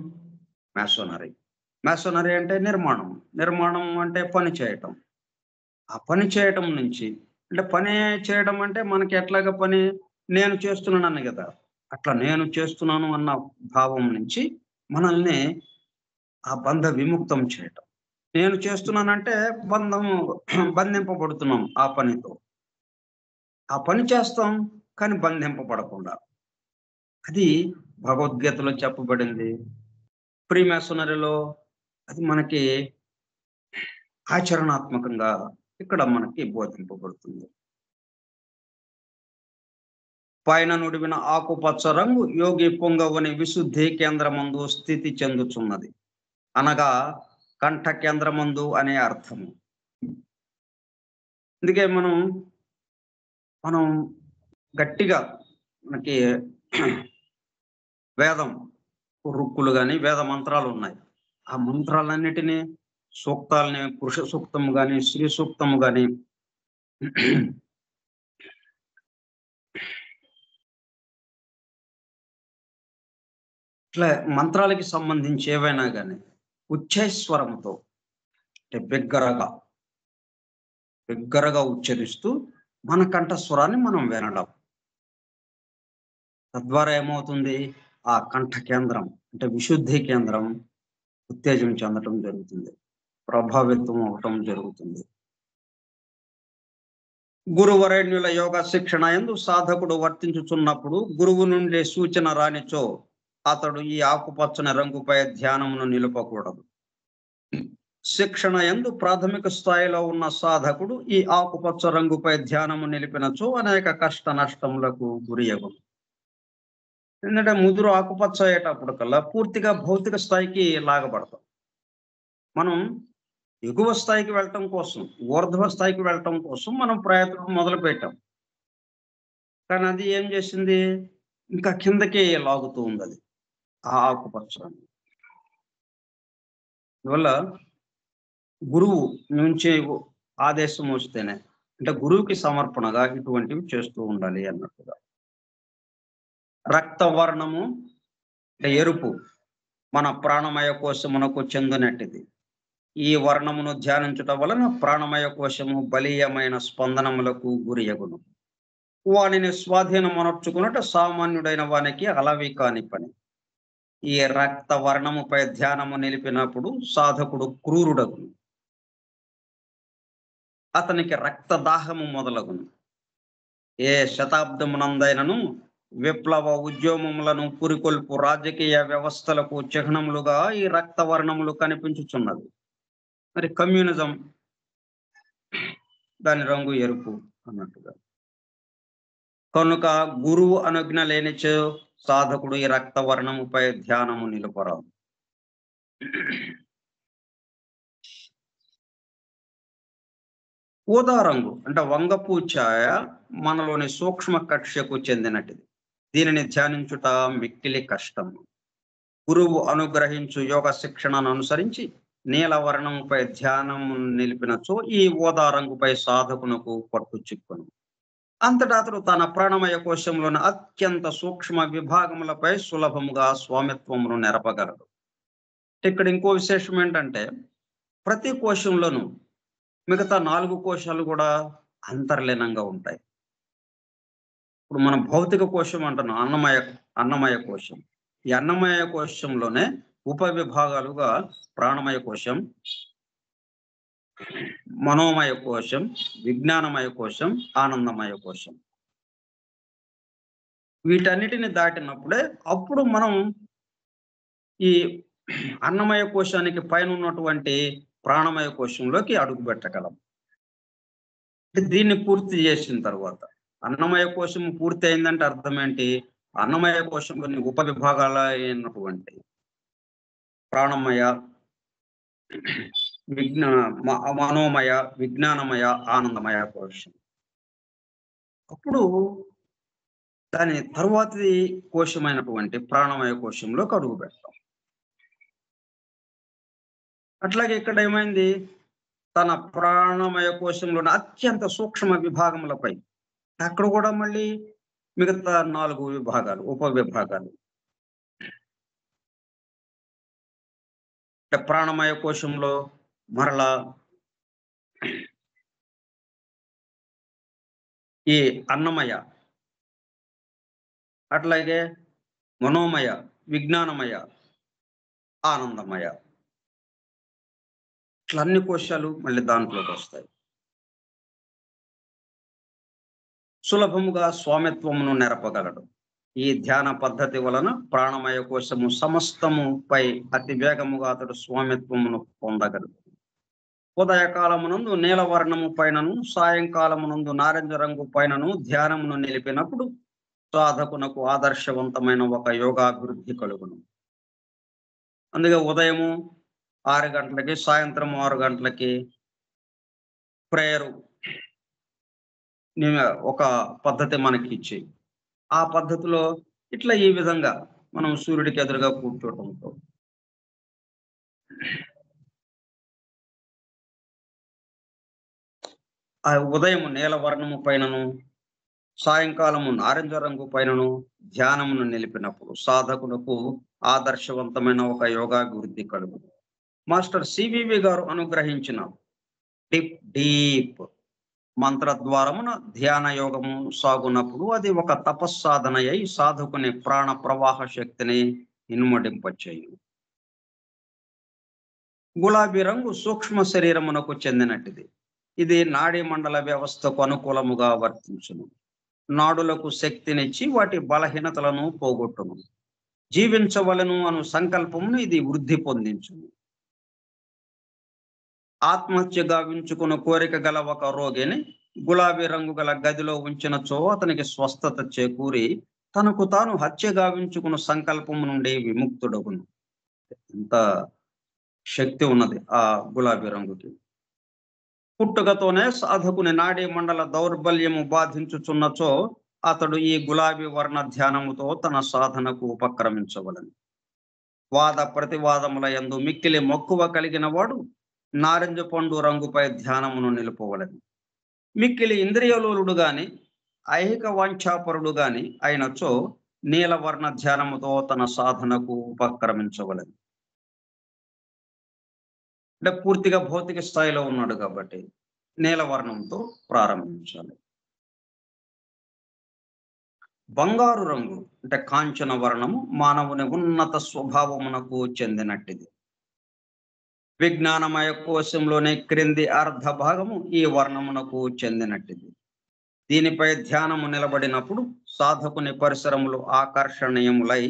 మ్యాసోనరీ. మ్యాసోనరీ అంటే నిర్మాణం. నిర్మాణం అంటే పని చేయటం. ఆ పని చేయటం నుంచి, అంటే పని చేయడం అంటే మనకి ఎట్లాగా పని? నేను చేస్తున్నాను కదా. అట్లా నేను చేస్తున్నాను అన్న భావం నుంచి మనల్ని ఆ బంధ విముక్తం చేయటం. నేను చేస్తున్నానంటే బంధింపబడుతున్నాం ఆ పనితో. ఆ పని చేస్తాం కానీ బంధింపబడకుండా. అది భగవద్గీతలో చెప్పబడింది. ఫ్రీమాసనరీలో అది మనకి ఆచరణాత్మకంగా ఇక్కడ మనకి బోధింపబడుతుంది. పైన నుడివిన ఆకుపచ్చ రంగు యోగి పొంగవని విశుద్ధి కేంద్రమందు స్థితి చెందుచున్నది. అనగా కంఠ కేంద్రమందు అనే అర్థము. అందుకే మనం గట్టిగా మనకి వేదం రుక్కులు గాని, వేద మంత్రాలు ఉన్నాయి. ఆ మంత్రాలన్నిటిని సూక్తాలని పురుష సూక్తము గాని, స్త్రీ సూక్తము గాని ఇట్లా మంత్రాలకి సంబంధించి ఏవైనా గాని ఉచ్చైస్వరముతో అంటే బిగ్గరగా ఉచ్చరిస్తూ మన కంఠస్వరాన్ని మనం వినడం. తద్వారా ఏమవుతుంది? ఆ కంఠ కేంద్రం అంటే విశుద్ధి కేంద్రం ఉత్తేజం చెందటం జరుగుతుంది. ప్రభావితం అవ్వటం జరుగుతుంది. గురువరేణ్యుల యోగ శిక్షణ యందు సాధకుడు వర్తించుచున్నప్పుడు గురువు నుండి సూచన రానిచో అతడు ఈ ఆకుపచ్చని రంగుపై ధ్యానమును నిలుపకూడదు. శిక్షణ యందు ప్రాథమిక స్థాయిలో ఉన్న సాధకుడు ఈ ఆకుపచ్చ రంగుపై ధ్యానము నిలిపినచో అనేక కష్ట నష్టములకు గురియగును. ఎందుకంటే ముదురు ఆకుపచ్చ అయ్యేటప్పుడు కల్లా పూర్తిగా భౌతిక స్థాయికి లాగబడతాం. మనం ఎగువ స్థాయికి వెళ్ళటం కోసం, ఊర్ధ్వ స్థాయికి వెళ్ళటం కోసం మనం ప్రయత్నం మొదలుపెట్టాం. కానీ అది ఏం చేసింది? ఇంకా కిందకి లాగుతూ ఉంది అది. ఆ ఆకుపచ్చ రంగు. అందువల్ల గురువు నుంచి ఆదేశం వస్తేనే అంటే గురువుకి సమర్పణగా ఇటువంటివి చేస్తూ ఉండాలి అన్నట్టుగా. రక్తవర్ణము అంటే ఎరుపు మన ప్రాణమయ కోశమునకు చెందినట్టిది. ఈ వర్ణమును ధ్యానించుట వలన ప్రాణమయ కోశము బలీయమైన స్పందనములకు గురియగును. వానిని స్వాధీనమనర్చుకున్నట సామాన్యుడైన వానికి అలవి కాని పని. ఈ రక్త వర్ణముపై ధ్యానము నిలిపినప్పుడు సాధకుడు క్రూరుడగును. అతనికి రక్తదాహము మొదలగును. ఏ శతాబ్దమునందైనను విప్లవ ఉద్యమములను పురికొల్పు రాజకీయ వ్యవస్థలకు చిహ్నములుగా ఈ రక్తవర్ణములు కనిపించుచున్నవి. మరి కమ్యూనిజం దాని రంగు ఎరుపు అన్నట్టుగా. కనుక గురువు అనుజ్ఞ లేనిచో సాధకుడు ఈ రక్తవర్ణముపై ధ్యానము నిలుపరాదు. ఊదా రంగు అంటే వంగపూ ఛాయ మనలోని సూక్ష్మ కక్ష్యకు చెందినటిది. దీనిని ధ్యానించుట మిక్కిలి కష్టం. గురువు అనుగ్రహించు యోగ శిక్షణను అనుసరించి నీలవర్ణముపై ధ్యానము నిలిపినచో ఈ ఊదా రంగుపై సాధకునకు పట్టు చిక్కును. అంతటా అతడు తన ప్రాణమయ కోశంలోని అత్యంత సూక్ష్మ విభాగములపై సులభముగా స్వామిత్వమును నెరపగలడు. ఇక్కడ ఇంకో విశేషం ఏంటంటే ప్రతి కోశంలోనూ మిగతా 4 కోశాలు కూడా అంతర్లీనంగా ఉంటాయి. ఇప్పుడు మనం భౌతిక కోశం అంటున్నాం, అన్నమయ కోశం. ఈ అన్నమయ కోశంలోనే ఉప విభాగాలుగా ప్రాణమయ కోశం, మనోమయ కోశం, విజ్ఞానమయ కోశం, ఆనందమయ కోశం. వీటన్నిటిని దాటినప్పుడే అప్పుడు మనం ఈ అన్నమయ కోశానికి పైన ఉన్నటువంటి ప్రాణమయ కోశంలోకి అడుగు పెట్టగలం. దీన్ని పూర్తి చేసిన తర్వాత అన్నమయ కోశం పూర్తి అయిందంటే అర్థం ఏంటి? అన్నమయ కోశంలోని ఉప విభాగాలు అయినటువంటి ప్రాణమయ, మనోమయ, విజ్ఞానమయ, ఆనందమయ కోశం. అప్పుడు దాని తరువాతి కోశమైనటువంటి ప్రాణమయ కోశంలోకి అడుగు పెడతాం. అట్లాగే ఇక్కడ ఏమైంది? తన ప్రాణమయ కోశంలోని అత్యంత సూక్ష్మ విభాగములపై అక్కడ కూడా మళ్ళీ మిగతా 4 విభాగాలు, ఉప విభాగాలు. ప్రాణమయ కోశంలో మరలా ఈ అన్నమయ, అట్లాగే మనోమయ, విజ్ఞానమయ, ఆనందమయ. ఇట్లా అన్ని కోశాలు మళ్ళీ దాంట్లోకి వస్తాయి. సులభముగా స్వామిత్వమును నెరపగలడు. ఈ ధ్యాన పద్ధతి వలన ప్రాణమయ కోశము సమస్తము పై అతి వేగముగా అతడు స్వామిత్వమును పొందగలడు. ఉదయకాలమునందు నీలవర్ణము పైనను సాయంకాలమునందు నారింజ రంగు పైనను ధ్యానమును నిలిపినప్పుడు సాధకునకు ఆదర్శవంతమైన ఒక యోగాభివృద్ధి కలుగును. అందుకే ఉదయము 6 గంటలకి, సాయంత్రం 6 గంటలకి ప్రేయరు ఒక పద్ధతి మనకి ఇచ్చి, ఆ పద్ధతిలో ఇట్లా ఈ విధంగా మనం సూర్యుడికి ఎదురుగా కూర్చోవటంతో ఆ ఉదయం నీలవర్ణము పైనను సాయంకాలము నారింజ రంగు పైనను ధ్యానమును నిలిపినప్పుడు సాధకులకు ఆదర్శవంతమైన ఒక యోగాభివృద్ధి కలుగును. మాస్టర్ సివివి గారు అనుగ్రహించిన డీప్ మంత్రద్వారమున ధ్యాన యోగము సాగునప్పుడు అది ఒక తపస్సాధన అయి సాధకుని ప్రాణ ప్రవాహ శక్తిని ఇనుమడింపచేయును. గులాబీ రంగు సూక్ష్మ శరీరమునకు చెందినట్టిది. ఇది నాడీ మండల వ్యవస్థకు అనుకూలముగా వర్తించును. నాడులకు శక్తినిచ్చి వాటి బలహీనతలను పోగొట్టును. జీవించవలను అను సంకల్పమును ఇది వృద్ధి పొందించును. ఆత్మహత్య గావించుకున్న కోరిక గల ఒక రోగిని గులాబీ రంగు గల గదిలో ఉంచినచో అతనికి స్వస్థత చేకూరి తనకు తాను హత్య గావించుకున్న సంకల్పము నుండి విముక్తుడగును. ఎంత శక్తి ఉన్నది ఆ గులాబీ రంగుకి. పుట్టుకతోనే సాధకుని నాడీ మండల దౌర్బల్యము బాధించుచున్నచో అతడు ఈ గులాబీ వర్ణ ధ్యానముతో తన సాధనకు ఉపక్రమించవలను. వాద ప్రతివాదముల యందు మిక్కిలి మక్కువ కలిగిన వాడు నారింజ పండు రంగుపై ధ్యానమును నిలుపవలను. మిక్కిలి ఇంద్రియలోలుడు గాని ఐహిక వాంఛాపరుడు గాని అయినచో నీలవర్ణ ధ్యానముతో తన సాధనకు ఉపక్రమించవలను. అంటే పూర్తిగా భౌతిక స్థాయిలో ఉన్నాడు కాబట్టి నీలవర్ణంతో ప్రారంభించాలి. బంగారు రంగు అంటే కాంచన వర్ణము మానవుని ఉన్నత స్వభావమునకు చెందినట్టిది. విజ్ఞానమయ కోశంలోని క్రింది అర్ధ భాగము ఈ వర్ణమునకు చెందినట్టిది. దీనిపై ధ్యానము నిలబడినప్పుడు సాధకుని పరిసరములు ఆకర్షణీయములై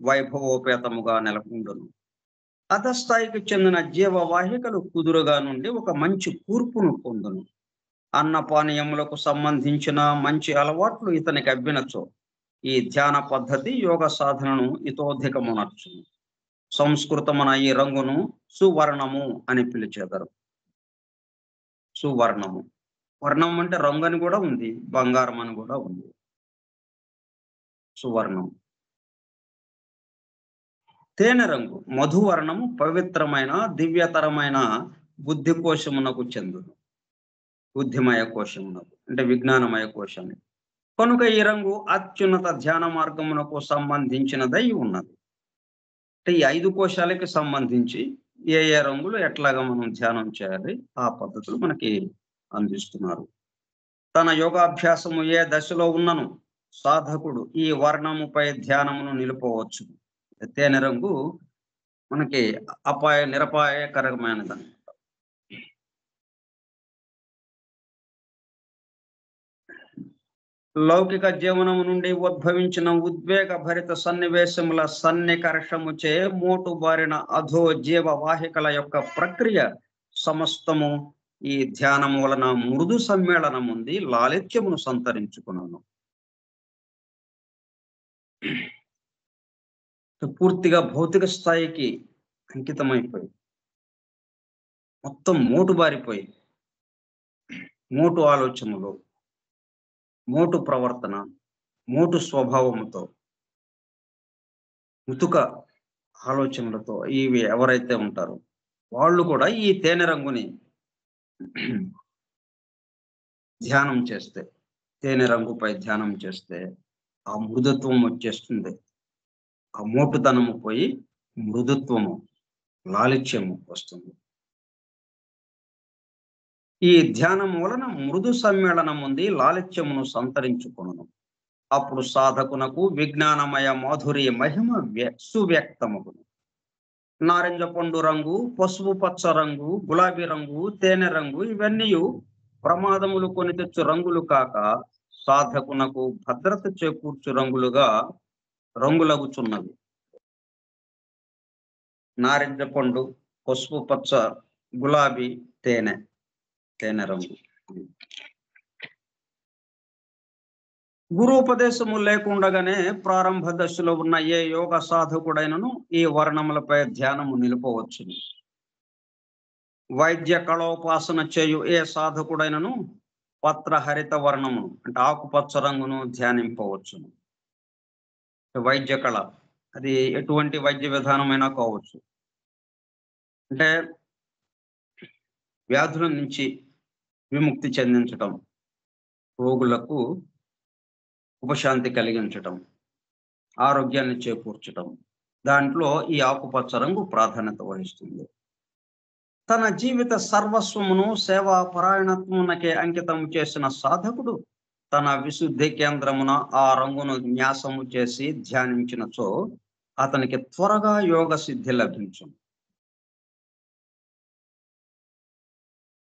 వైభవోపేతముగా నెలకొండును. అధస్థాయికి చెందిన జీవవాహికలు కుదురుగా నుండి ఒక మంచి కూర్పును పొందును. అన్నపానీయములకు సంబంధించిన మంచి అలవాట్లు ఇతనికి అబ్బినచో ఈ ధ్యాన పద్ధతి యోగ సాధనను ఇతోధికమునర్చును. సంస్కృతమున ఈ రంగును సువర్ణము అని పిలిచేదరు. సువర్ణము, వర్ణం అంటే రంగు అని కూడా ఉంది, బంగారం అని కూడా ఉంది. సువర్ణం. తేనె రంగు మధువర్ణము పవిత్రమైన దివ్యతరమైన బుద్ధి కోశమునకు చెందును. బుద్ధిమయ కోశమునకు అంటే విజ్ఞానమయ కోశము కనుక ఈ రంగు అత్యున్నత ధ్యాన మార్గమునకు సంబంధించినదై ఉన్నది. అంటే ఈ 5 కోశాలకి సంబంధించి ఏ ఏ రంగులు ఎట్లాగా మనం ధ్యానం చేయాలి ఆ పద్ధతులు మనకి అందిస్తున్నారు. తన యోగాభ్యాసము ఏ దశలో ఉన్నను సాధకుడు ఈ వర్ణముపై ధ్యానమును నిలుపవచ్చు. తేనె రంగు మనకి నిరపాయకరమైనది. లౌకిక జీవనము నుండి ఉద్భవించిన ఉద్వేగ భరిత సన్నివేశముల సన్నికర్షముచే మోటు బారిన అధో జీవ వాహికల యొక్క ప్రక్రియ సమస్తము ఈ ధ్యానము వలన మృదు సమ్మేళనం ఉంది లాలిత్యమును సంతరించుకున్నాను. పూర్తిగా భౌతిక స్థాయికి అంకితమైపోయి మొత్తం మోటు బారిపోయి మోటు ఆలోచనలు, మోటు ప్రవర్తన, మోటు స్వభావముతో, ముతుక ఆలోచనలతో ఇవి ఎవరైతే ఉంటారో వాళ్ళు కూడా ఈ తేనె రంగుని ధ్యానం చేస్తే, తేనె రంగుపై ధ్యానం చేస్తే ఆ మృదుత్వం వచ్చేస్తుంది. ఆ మోటుతనము పోయి మృదుత్వము, లాలిత్యము వస్తుంది. ఈ ధ్యానం వలన మృదు సమ్మేళనం ఉంది లాలిత్యమును సంతరించుకొనును. అప్పుడు సాధకునకు విజ్ఞానమయ మాధుర్య మహిమ సువ్యక్తమగును. నారింజ పండు రంగు, పసుపు పచ్చ రంగు, గులాబీ రంగు, తేనె రంగు ఇవన్నీ ప్రమాదములు కొని తెచ్చు రంగులు కాక సాధకునకు భద్రత చేకూర్చు రంగులగుచున్నవి. నారింజ పండు, పసుపు పచ్చ, గులాబీ, తేనె రంగు. గురూపదేశము లేకుండగానే ప్రారంభ దశలో ఉన్న ఏ యోగ సాధకుడైనను ఈ వర్ణములపై ధ్యానము నిలుపవచ్చును. వైద్య కళోపాసన చేయు ఏ సాధకుడైనను పత్రహరిత వర్ణము అంటే ఆకుపచ్చ రంగును ధ్యానింపవచ్చును. వైద్య కళ అది ఎటువంటి వైద్య విధానమైనా కావచ్చు. అంటే వ్యాధుల నుంచి విముక్తి చెందించటం, రోగులకు ఉపశాంతి కలిగించటం, ఆరోగ్యాన్ని చేకూర్చటం, దాంట్లో ఈ ఆకుపచ్చ రంగు ప్రాధాన్యత వహిస్తుంది. తన జీవిత సర్వస్వమును సేవా పరాయణత్వమునకే అంకితం చేసిన సాధకుడు తన విశుద్ధి కేంద్రమున ఆ రంగును న్యాసము చేసి ధ్యానించినచో అతనికి త్వరగా యోగ సిద్ధి లభించును.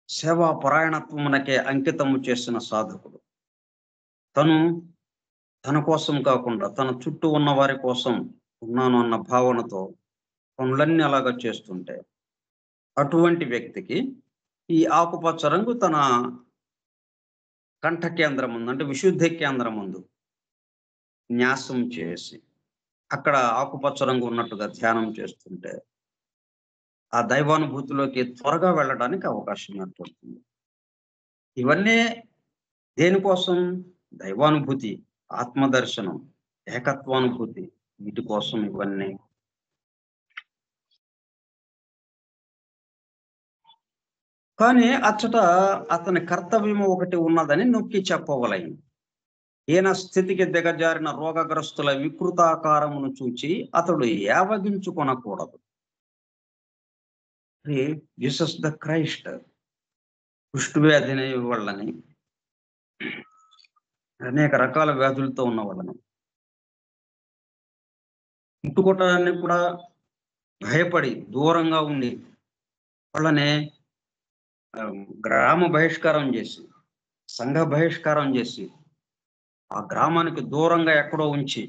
సేవా పరాయణత్వమునకే అంకితము చేసిన సాధకుడు తన కోసం కాకుండా తన చుట్టూ ఉన్న వారి కోసం ఉన్నాను అన్న భావనతో పనులన్నీ అలాగా చేస్తుంటే అటువంటి వ్యక్తికి ఈ ఆకుపచ్చ రంగు తన కంఠ కేంద్రం ముందు అంటే విశుద్ధి కేంద్రం ముందు న్యాసం చేసి అక్కడ ఆకుపచ్చ రంగు ఉన్నట్టుగా ధ్యానం చేస్తుంటే ఆ దైవానుభూతిలోకి త్వరగా వెళ్ళడానికి అవకాశం ఏర్పడుతుంది. ఇవన్నీ దేనికోసం? దైవానుభూతి, ఆత్మదర్శనం, ఏకత్వానుభూతి, వీటి కోసం ఇవన్నీ. కానీ అచ్చట అతని కర్తవ్యము ఒకటి ఉన్నదని నొక్కి చెప్పవలెను. ఈయన స్థితికి దిగజారిన రోగగ్రస్తుల వికృతాకారమును చూచి అతడు యావగించుకొనకూడదు. జీసస్ ద క్రైస్ట్ కుష్టు వ్యాధిని వాళ్ళని అనేక రకాల వ్యాధులతో ఉన్న వాళ్ళని ముట్టుకోవటానికి కూడా భయపడి దూరంగా ఉండి వాళ్ళని గ్రామ బహిష్కారం చేసి, సంఘ బహిష్కారం చేసి, ఆ గ్రామానికి దూరంగా ఎక్కడో ఉంచి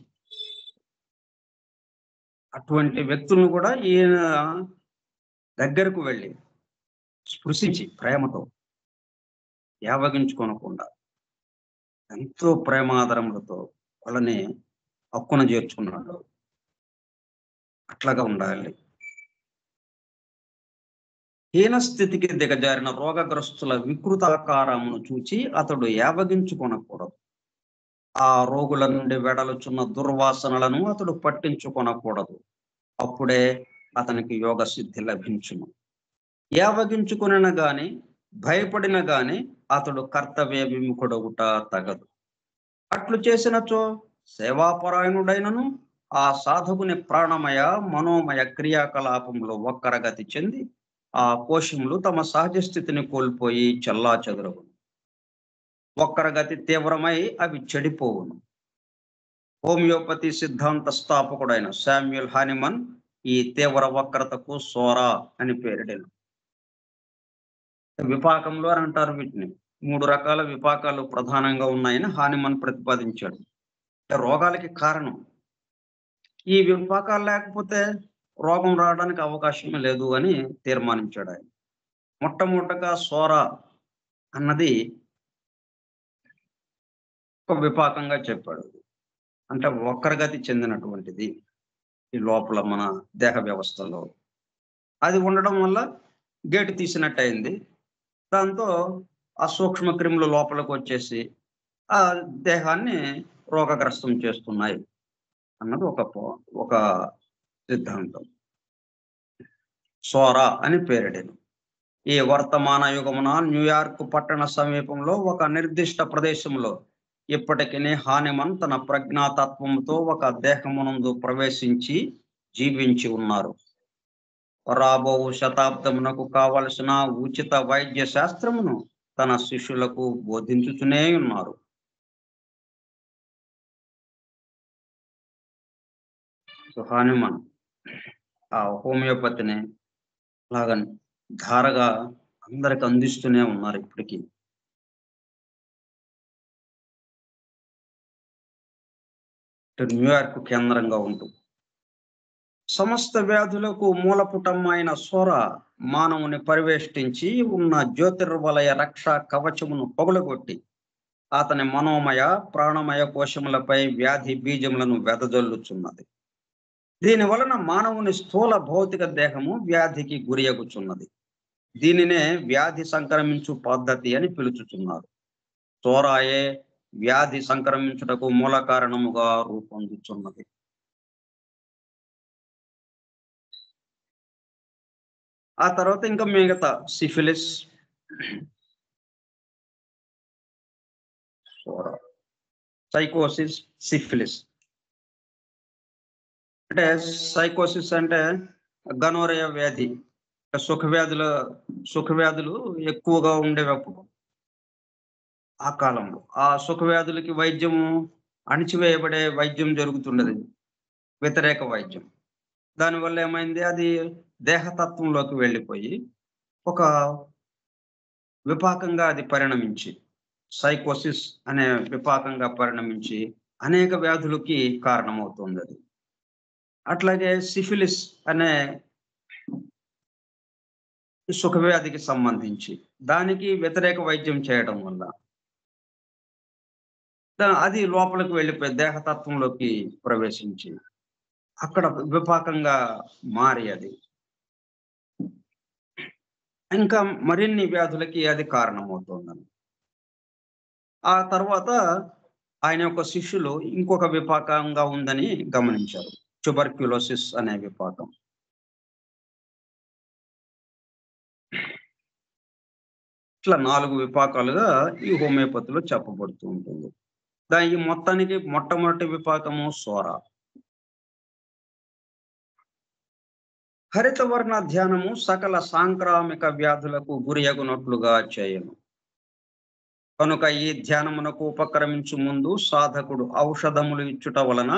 అటువంటి వ్యక్తులను కూడా ఈయన దగ్గరకు వెళ్ళి స్పృశించి ప్రేమతో యావగించుకోనకుండా ఎంతో ప్రేమాదరములతో వాళ్ళని హక్కున చేర్చుకున్నాడు. అట్లాగా ఉండాలి. హీన స్థితికి దిగజారిన రోగగ్రస్తుల వికృతాకారమును చూచి అతడు యావగించుకొనకూడదు. ఆ రోగుల నుండి వెడలుచున్న దుర్వాసనలను అతడు పట్టించుకొనకూడదు. అప్పుడే అతనికి యోగ సిద్ధి లభించును. యావగించుకున్న గాని భయపడిన గాని అతడు కర్తవ్య విముఖుడగుట తగదు. అట్లు చేసినచో సేవాపరాయణుడైనను ఆ సాధకుని ప్రాణమయ మనోమయ క్రియాకలాపంలో వక్రగతి చెంది ఆ కోశములు తమ సహజ స్థితిని కోల్పోయి చెల్లా చెదరవును. వక్రగతి తీవ్రమై అవి చెడిపోవును. హోమియోపతి సిద్ధాంత స్థాపకుడైన శామ్యూల్ హానిమన్ ఈ తీవ్ర వక్రతకు సోరా అని పేరిడెను. విపాకంలో అని అంటారు వీటిని. 3 రకాల విపాకాలు ప్రధానంగా ఉన్నాయని హానిమన్ ప్రతిపాదించాడు. రోగాలకి కారణం ఈ విపాకాలు లేకపోతే రోగం రావడానికి అవకాశమే లేదు అని తీర్మానించాడు ఆయన. మొట్టమొదటగా సోరా అన్నది ఒక విపాకంగా చెప్పాడు. అంటే వక్రగతి చెందినటువంటిది ఈ లోపల మన దేహ వ్యవస్థలో అది ఉండడం వల్ల గేటు తీసినట్టు అయింది. దాంతో ఆ సూక్ష్మ క్రిములు లోపలికి వచ్చేసి ఆ దేహాన్ని రోగగ్రస్తం చేస్తున్నాయి అన్నది ఒక సిద్ధాంతం. సోరా అని పేరిడెను. ఈ వర్తమాన యుగమున న్యూయార్క్ పట్టణ సమీపంలో ఒక నిర్దిష్ట ప్రదేశంలో ఇప్పటికీ హానిమన్ తన ప్రజ్ఞాతత్వంతో ఒక దేహమునందు ప్రవేశించి జీవించి ఉన్నారు. రాబో శతాబ్దమునకు కావలసిన ఉచిత వైద్య శాస్త్రమును తన శిష్యులకు బోధించుతూనే ఉన్నారు. సో హానుమాన్ ఆ హోమియోపతిని లాగా ధారగా అందరికి అందిస్తూనే ఉన్నారు ఇప్పటికీ. న్యూయార్క్ కేంద్రంగా ఉంటూ సమస్త వ్యాధులకు మూలపుటమైన సొర మానవుని పరివేష్టించి ఉన్న జ్యోతిర్వలయ రక్ష కవచమును పగులగొట్టి అతని మనోమయ ప్రాణమయ కోశములపై వ్యాధి బీజములను వెదజల్లుచున్నది. దీని వలన మానవుని స్థూల భౌతిక దేహము వ్యాధికి గురియగుచున్నది. దీనినే వ్యాధి సంక్రమించు పద్ధతి అని పిలుచుచున్నారు. సోరాయే వ్యాధి సంక్రమించుటకు మూల కారణముగా రూపొందుచున్నది. ఆ తర్వాత ఇంకా మిగతా సిఫిలిస్, సైకోసిస్, సిఫిలిస్. అంటే సైకోసిస్ అంటే గనోరియా వ్యాధి. సుఖవ్యాధులు ఎక్కువగా ఉండేవప్పుడు ఆ కాలంలో. ఆ సుఖవ్యాధులకి వైద్యము అణిచివేయబడే వైద్యం జరుగుతున్నది. వ్యతిరేక వైద్యం. దానివల్ల ఏమైంది? అది దేహతత్వంలోకి వెళ్ళిపోయి ఒక విపాకంగా అది పరిణమించి సైకోసిస్ అనే విపాకంగా పరిణమించి అనేక వ్యాధులకి కారణమవుతుంది అది. అట్లాగే సిఫిలిస్ అనే సుఖవ్యాధికి సంబంధించి దానికి వ్యతిరేక వైద్యం చేయడం వల్ల అది లోపలికి వెళ్ళిపోయి దేహతత్వంలోకి ప్రవేశించి అక్కడ విపాకంగా మారి అది ఇంకా మరిన్ని వ్యాధులకి అది కారణమవుతుందని. ఆ తర్వాత ఆయన యొక్క శిష్యులు ఇంకొక విపాకంగా ఉందని గమనించారు. ట్యూబర్క్యులోసిస్ అనే విపాకం. ఇట్లా 4 విపాకాలుగా ఈ హోమియోపతిలో చెప్పబడుతూ ఉంటుంది. దానికి మొత్తానికి మొట్టమొదటి విపాకము సోర. హరితవర్ణ ధ్యానము సకల సాంక్రామిక వ్యాధులకు గురియగునట్లుగా చేయను. కనుక ఈ ధ్యానమునకు ఉపక్రమించు ముందు సాధకుడు ఔషధములు ఇచ్చుట వలన,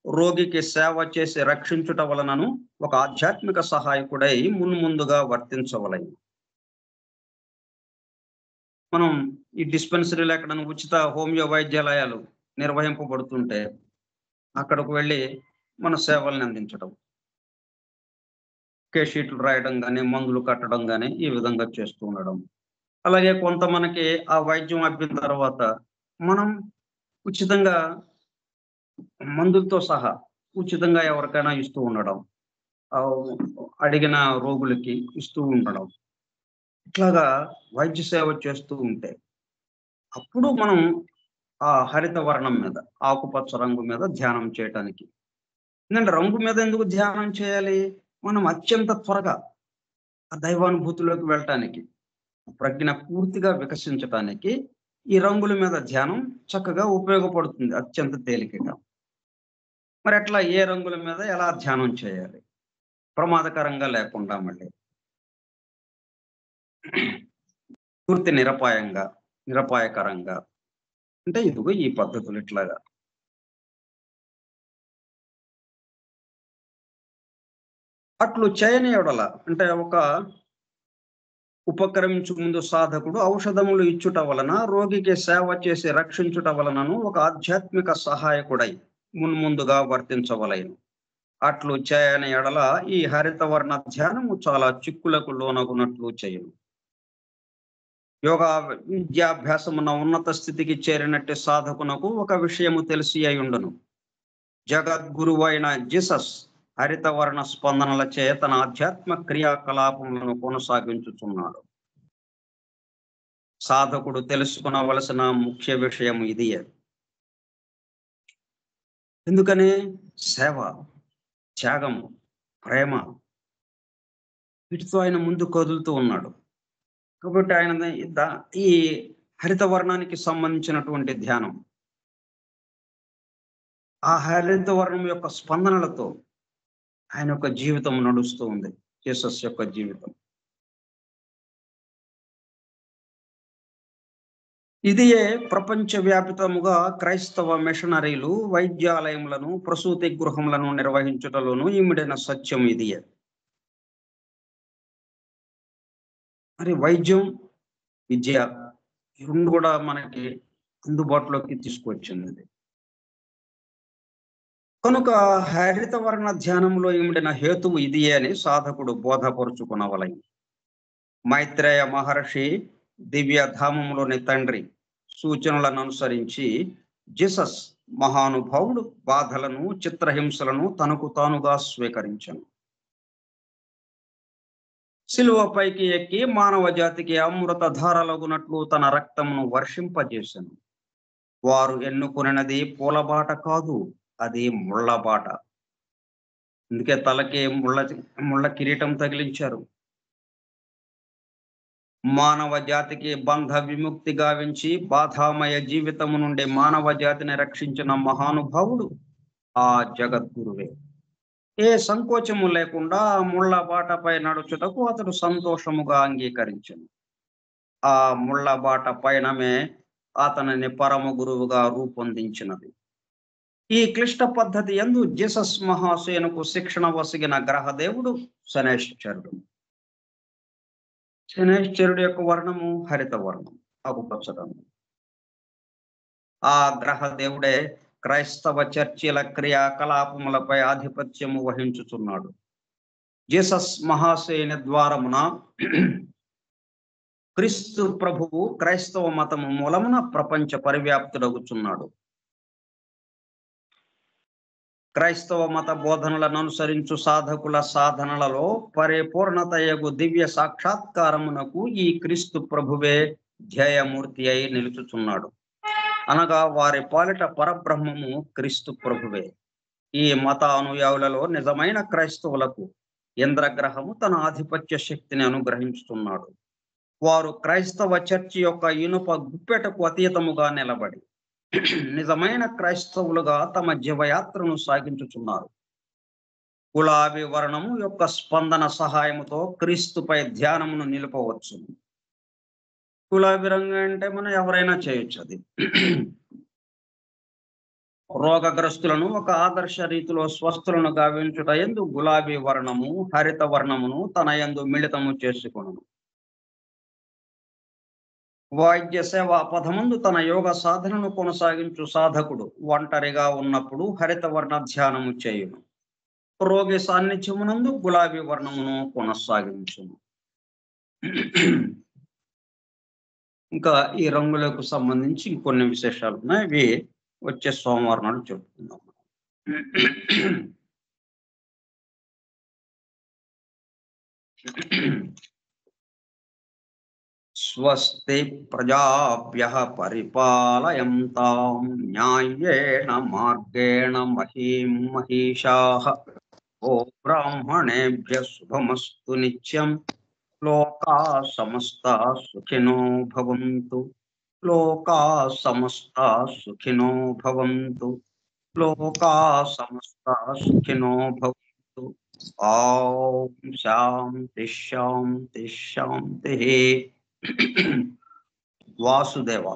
రోగికి సేవ చేసి రక్షించుట వలనను ఒక ఆధ్యాత్మిక సహాయకుడై మున్ముందుగా వర్తించవలెను. మనం ఈ డిస్పెన్సరీలు ఎక్కడైనా ఉచిత హోమియో వైద్యాలయాలు నిర్వహింపబడుతుంటే అక్కడకు వెళ్ళి మన సేవల్ని అందించడం, షీట్లు రాయడం గాని, మందులు కట్టడం గాని ఈ విధంగా చేస్తూ ఉండడం. అలాగే కొంత మనకి ఆ వైద్యం అబ్బిన తర్వాత మనం ఉచితంగా మందులతో సహా ఉచితంగా ఎవరికైనా ఇస్తూ ఉండడం. అడిగిన రోగులకి ఇస్తూ ఉండడం. ఇట్లాగా వైద్య సేవ చేస్తూ ఉంటే అప్పుడు మనం ఆ హరిత వర్ణం మీద, ఆకుపచ్చ రంగు మీద ధ్యానం చేయటానికి. ఎందుకంటే రంగు మీద ఎందుకు ధ్యానం చేయాలి? మనం అత్యంత త్వరగా ఆ దైవానుభూతిలోకి వెళ్ళటానికి, ప్రజ్ఞ పూర్తిగా వికసించటానికి ఈ రంగుల మీద ధ్యానం చక్కగా ఉపయోగపడుతుంది అత్యంత తేలికగా. మరి అట్లా ఏ రంగుల మీద ఎలా ధ్యానం చేయాలి? ప్రమాదకరంగా లేకుండా మళ్ళీ. పూర్తి నిరపాయకరంగా. అంటే ఇదిగో ఈ పద్ధతులు ఇట్లాగా. అట్లు చేయని యెడల అంటే ఉపక్రమించు ముందు సాధకుడు ఔషధములు ఇచ్చుట వలన, రోగికి సేవ చేసి రక్షించుట వలనను ఒక ఆధ్యాత్మిక సహాయకుడై మున్ముందుగా వర్తించవలెను. అట్లు చేయని యెడల ఈ హరితవర్ణ ధ్యానము చాలా చిక్కులకు లోనగునట్లు చేయును. యోగా విద్యాభ్యాసమున ఉన్నత స్థితికి చేరినట్టు సాధకునకు ఒక విషయము తెలిసి అయ్యుండును. జగద్గురువైన జీసస్ హరితవర్ణ స్పందనలచే తన ఆధ్యాత్మ క్రియాకలాపములను కొనసాగించుచున్నాడు. సాధకుడు తెలుసుకునవలసిన ముఖ్య విషయం ఇదియే. ఎందుకని? సేవ, త్యాగము, ప్రేమ వీటితో ఆయన ముందు కదులుతూ ఉన్నాడు. కాబట్టి ఆయన ఈ హరిత వర్ణానికి సంబంధించినటువంటి ధ్యానం, ఆ హరిత వర్ణం యొక్క స్పందనలతో ఆయన యొక్క జీవితం నడుస్తూ ఉంది. జీసస్ యొక్క జీవితం. ఇదియే ప్రపంచవ్యాపితముగా క్రైస్తవ మిషనరీలు వైద్యాలయములను ప్రసూతి గృహములను నిర్వహించుటలోను ఇమిడిన సత్యం ఇదియే. మరి వైద్యం, విద్య రెండు కూడా మనకి అందుబాటులోకి తీసుకొచ్చింది. కనుక హరితవర్ణ ధ్యానంలో ఇమిడిన హేతువు ఇదియే అని సాధకుడు బోధపరుచుకునవలెను. మైత్రేయ మహర్షి దివ్య ధామములోని తండ్రి సూచనలను అనుసరించి జీసస్ మహానుభావుడు బాధలను, చిత్రహింసలను తనకు తానుగా స్వీకరించను. సిలువపైకి ఎక్కి మానవ జాతికి అమృత ధారలగునట్లు తన రక్తమును వర్షింపజేసెను. వారు ఎన్నుకొనినది పూలబాట కాదు, అది ముళ్ళబాట. అందుకే తలకి ముళ్ళ కిరీటం తగిలించారు. మానవ జాతికి బంధ విముక్తి గావించి బాధామయ జీవితము నుండి మానవ జాతిని రక్షించిన మహానుభావుడు ఆ జగద్గురువే. ఏ సంకోచము లేకుండా ముళ్ళ బాటపై నడుచుటకు అతడు సంతోషముగా అంగీకరించను. ఆ ముళ్ళ బాట పైనమే అతనిని పరమ గురువుగా రూపొందించినది. ఈ క్లిష్ట పద్ధతి యందు జీసస్ మహాసేనుకు శిక్షణ వసిగిన గ్రహదేవుడు శనైశ్చరుడు. శనైశ్చరుడు యొక్క వర్ణము హరిత వర్ణం, ఆకుపచ్చ రంగు. ఆ గ్రహ దేవుడే క్రైస్తవ చర్చిల క్రియాకలాపములపై ఆధిపత్యము వహించుచున్నాడు. జీసస్ మహాసేన ద్వారమున క్రీస్తు ప్రభువు క్రైస్తవ మతము మూలమున ప్రపంచ పరివ్యాప్తుడగుచున్నాడు. క్రైస్తవ మత బోధనలను అనుసరించు సాధకుల సాధనలలో పరిపూర్ణతయగు దివ్య సాక్షాత్కారమునకు ఈ క్రీస్తు ప్రభువే ధ్యేయమూర్తి అయి నిలుచుచున్నాడు. అనగా వారి పాలిట పరబ్రహ్మము క్రీస్తు ప్రభువే. ఈ మత అనుయాయులలో నిజమైన క్రైస్తవులకు ఇంద్రగ్రహము తన ఆధిపత్య శక్తిని అనుగ్రహించుతున్నాడు. వారు క్రైస్తవ చర్చి యొక్క ఇనుప గుప్పెటకు అతీతముగా నిలబడి నిజమైన క్రైస్తవులుగా తమ జీవయాత్రను సాగించుచున్నారు. గులాబీ వర్ణము యొక్క స్పందన సహాయముతో క్రీస్తుపై ధ్యానమును నిలుపవచ్చు. గులాబీ రంగు అంటే మనం ఎవరైనా చేయొచ్చు. అది రోగగ్రస్తులను ఒక ఆదర్శ రీతిలో స్వస్థులను గావించుట యందు గులాబీ వర్ణము హరిత వర్ణమును తన యందు మిళితము చేసుకొనును. వైద్య సేవా పదమందు తన యోగ సాధనను కొనసాగించు సాధకుడు ఒంటరిగా ఉన్నప్పుడు హరిత వర్ణ ధ్యానము చేయును. రోగి సాన్నిధ్యమునందు గులాబీ వర్ణమును కొనసాగించును. ఇంకా ఈ రంగులకు సంబంధించి ఇంకొన్ని విశేషాలు ఉన్నాయి. ఇవి వచ్చే సోమవారం నాడు చెప్పుకుందాం. స్వస్తి ప్రజాభ్యః పరిపాలయంతాం న్యాయేన మార్గేణ మహీం మహిషాః. ఓ బ్రాహ్మణేభ్యః శుభమస్తు నిత్యం. లోకాః సమస్తాః సుఖినో భవంతు. లోకాః సమస్తాః సుఖినో భవంతు. లోకాః సమస్తాః సుఖినో భవంతు. ఓం శాంతి శాంతి శాంతి. వాసుదేవ.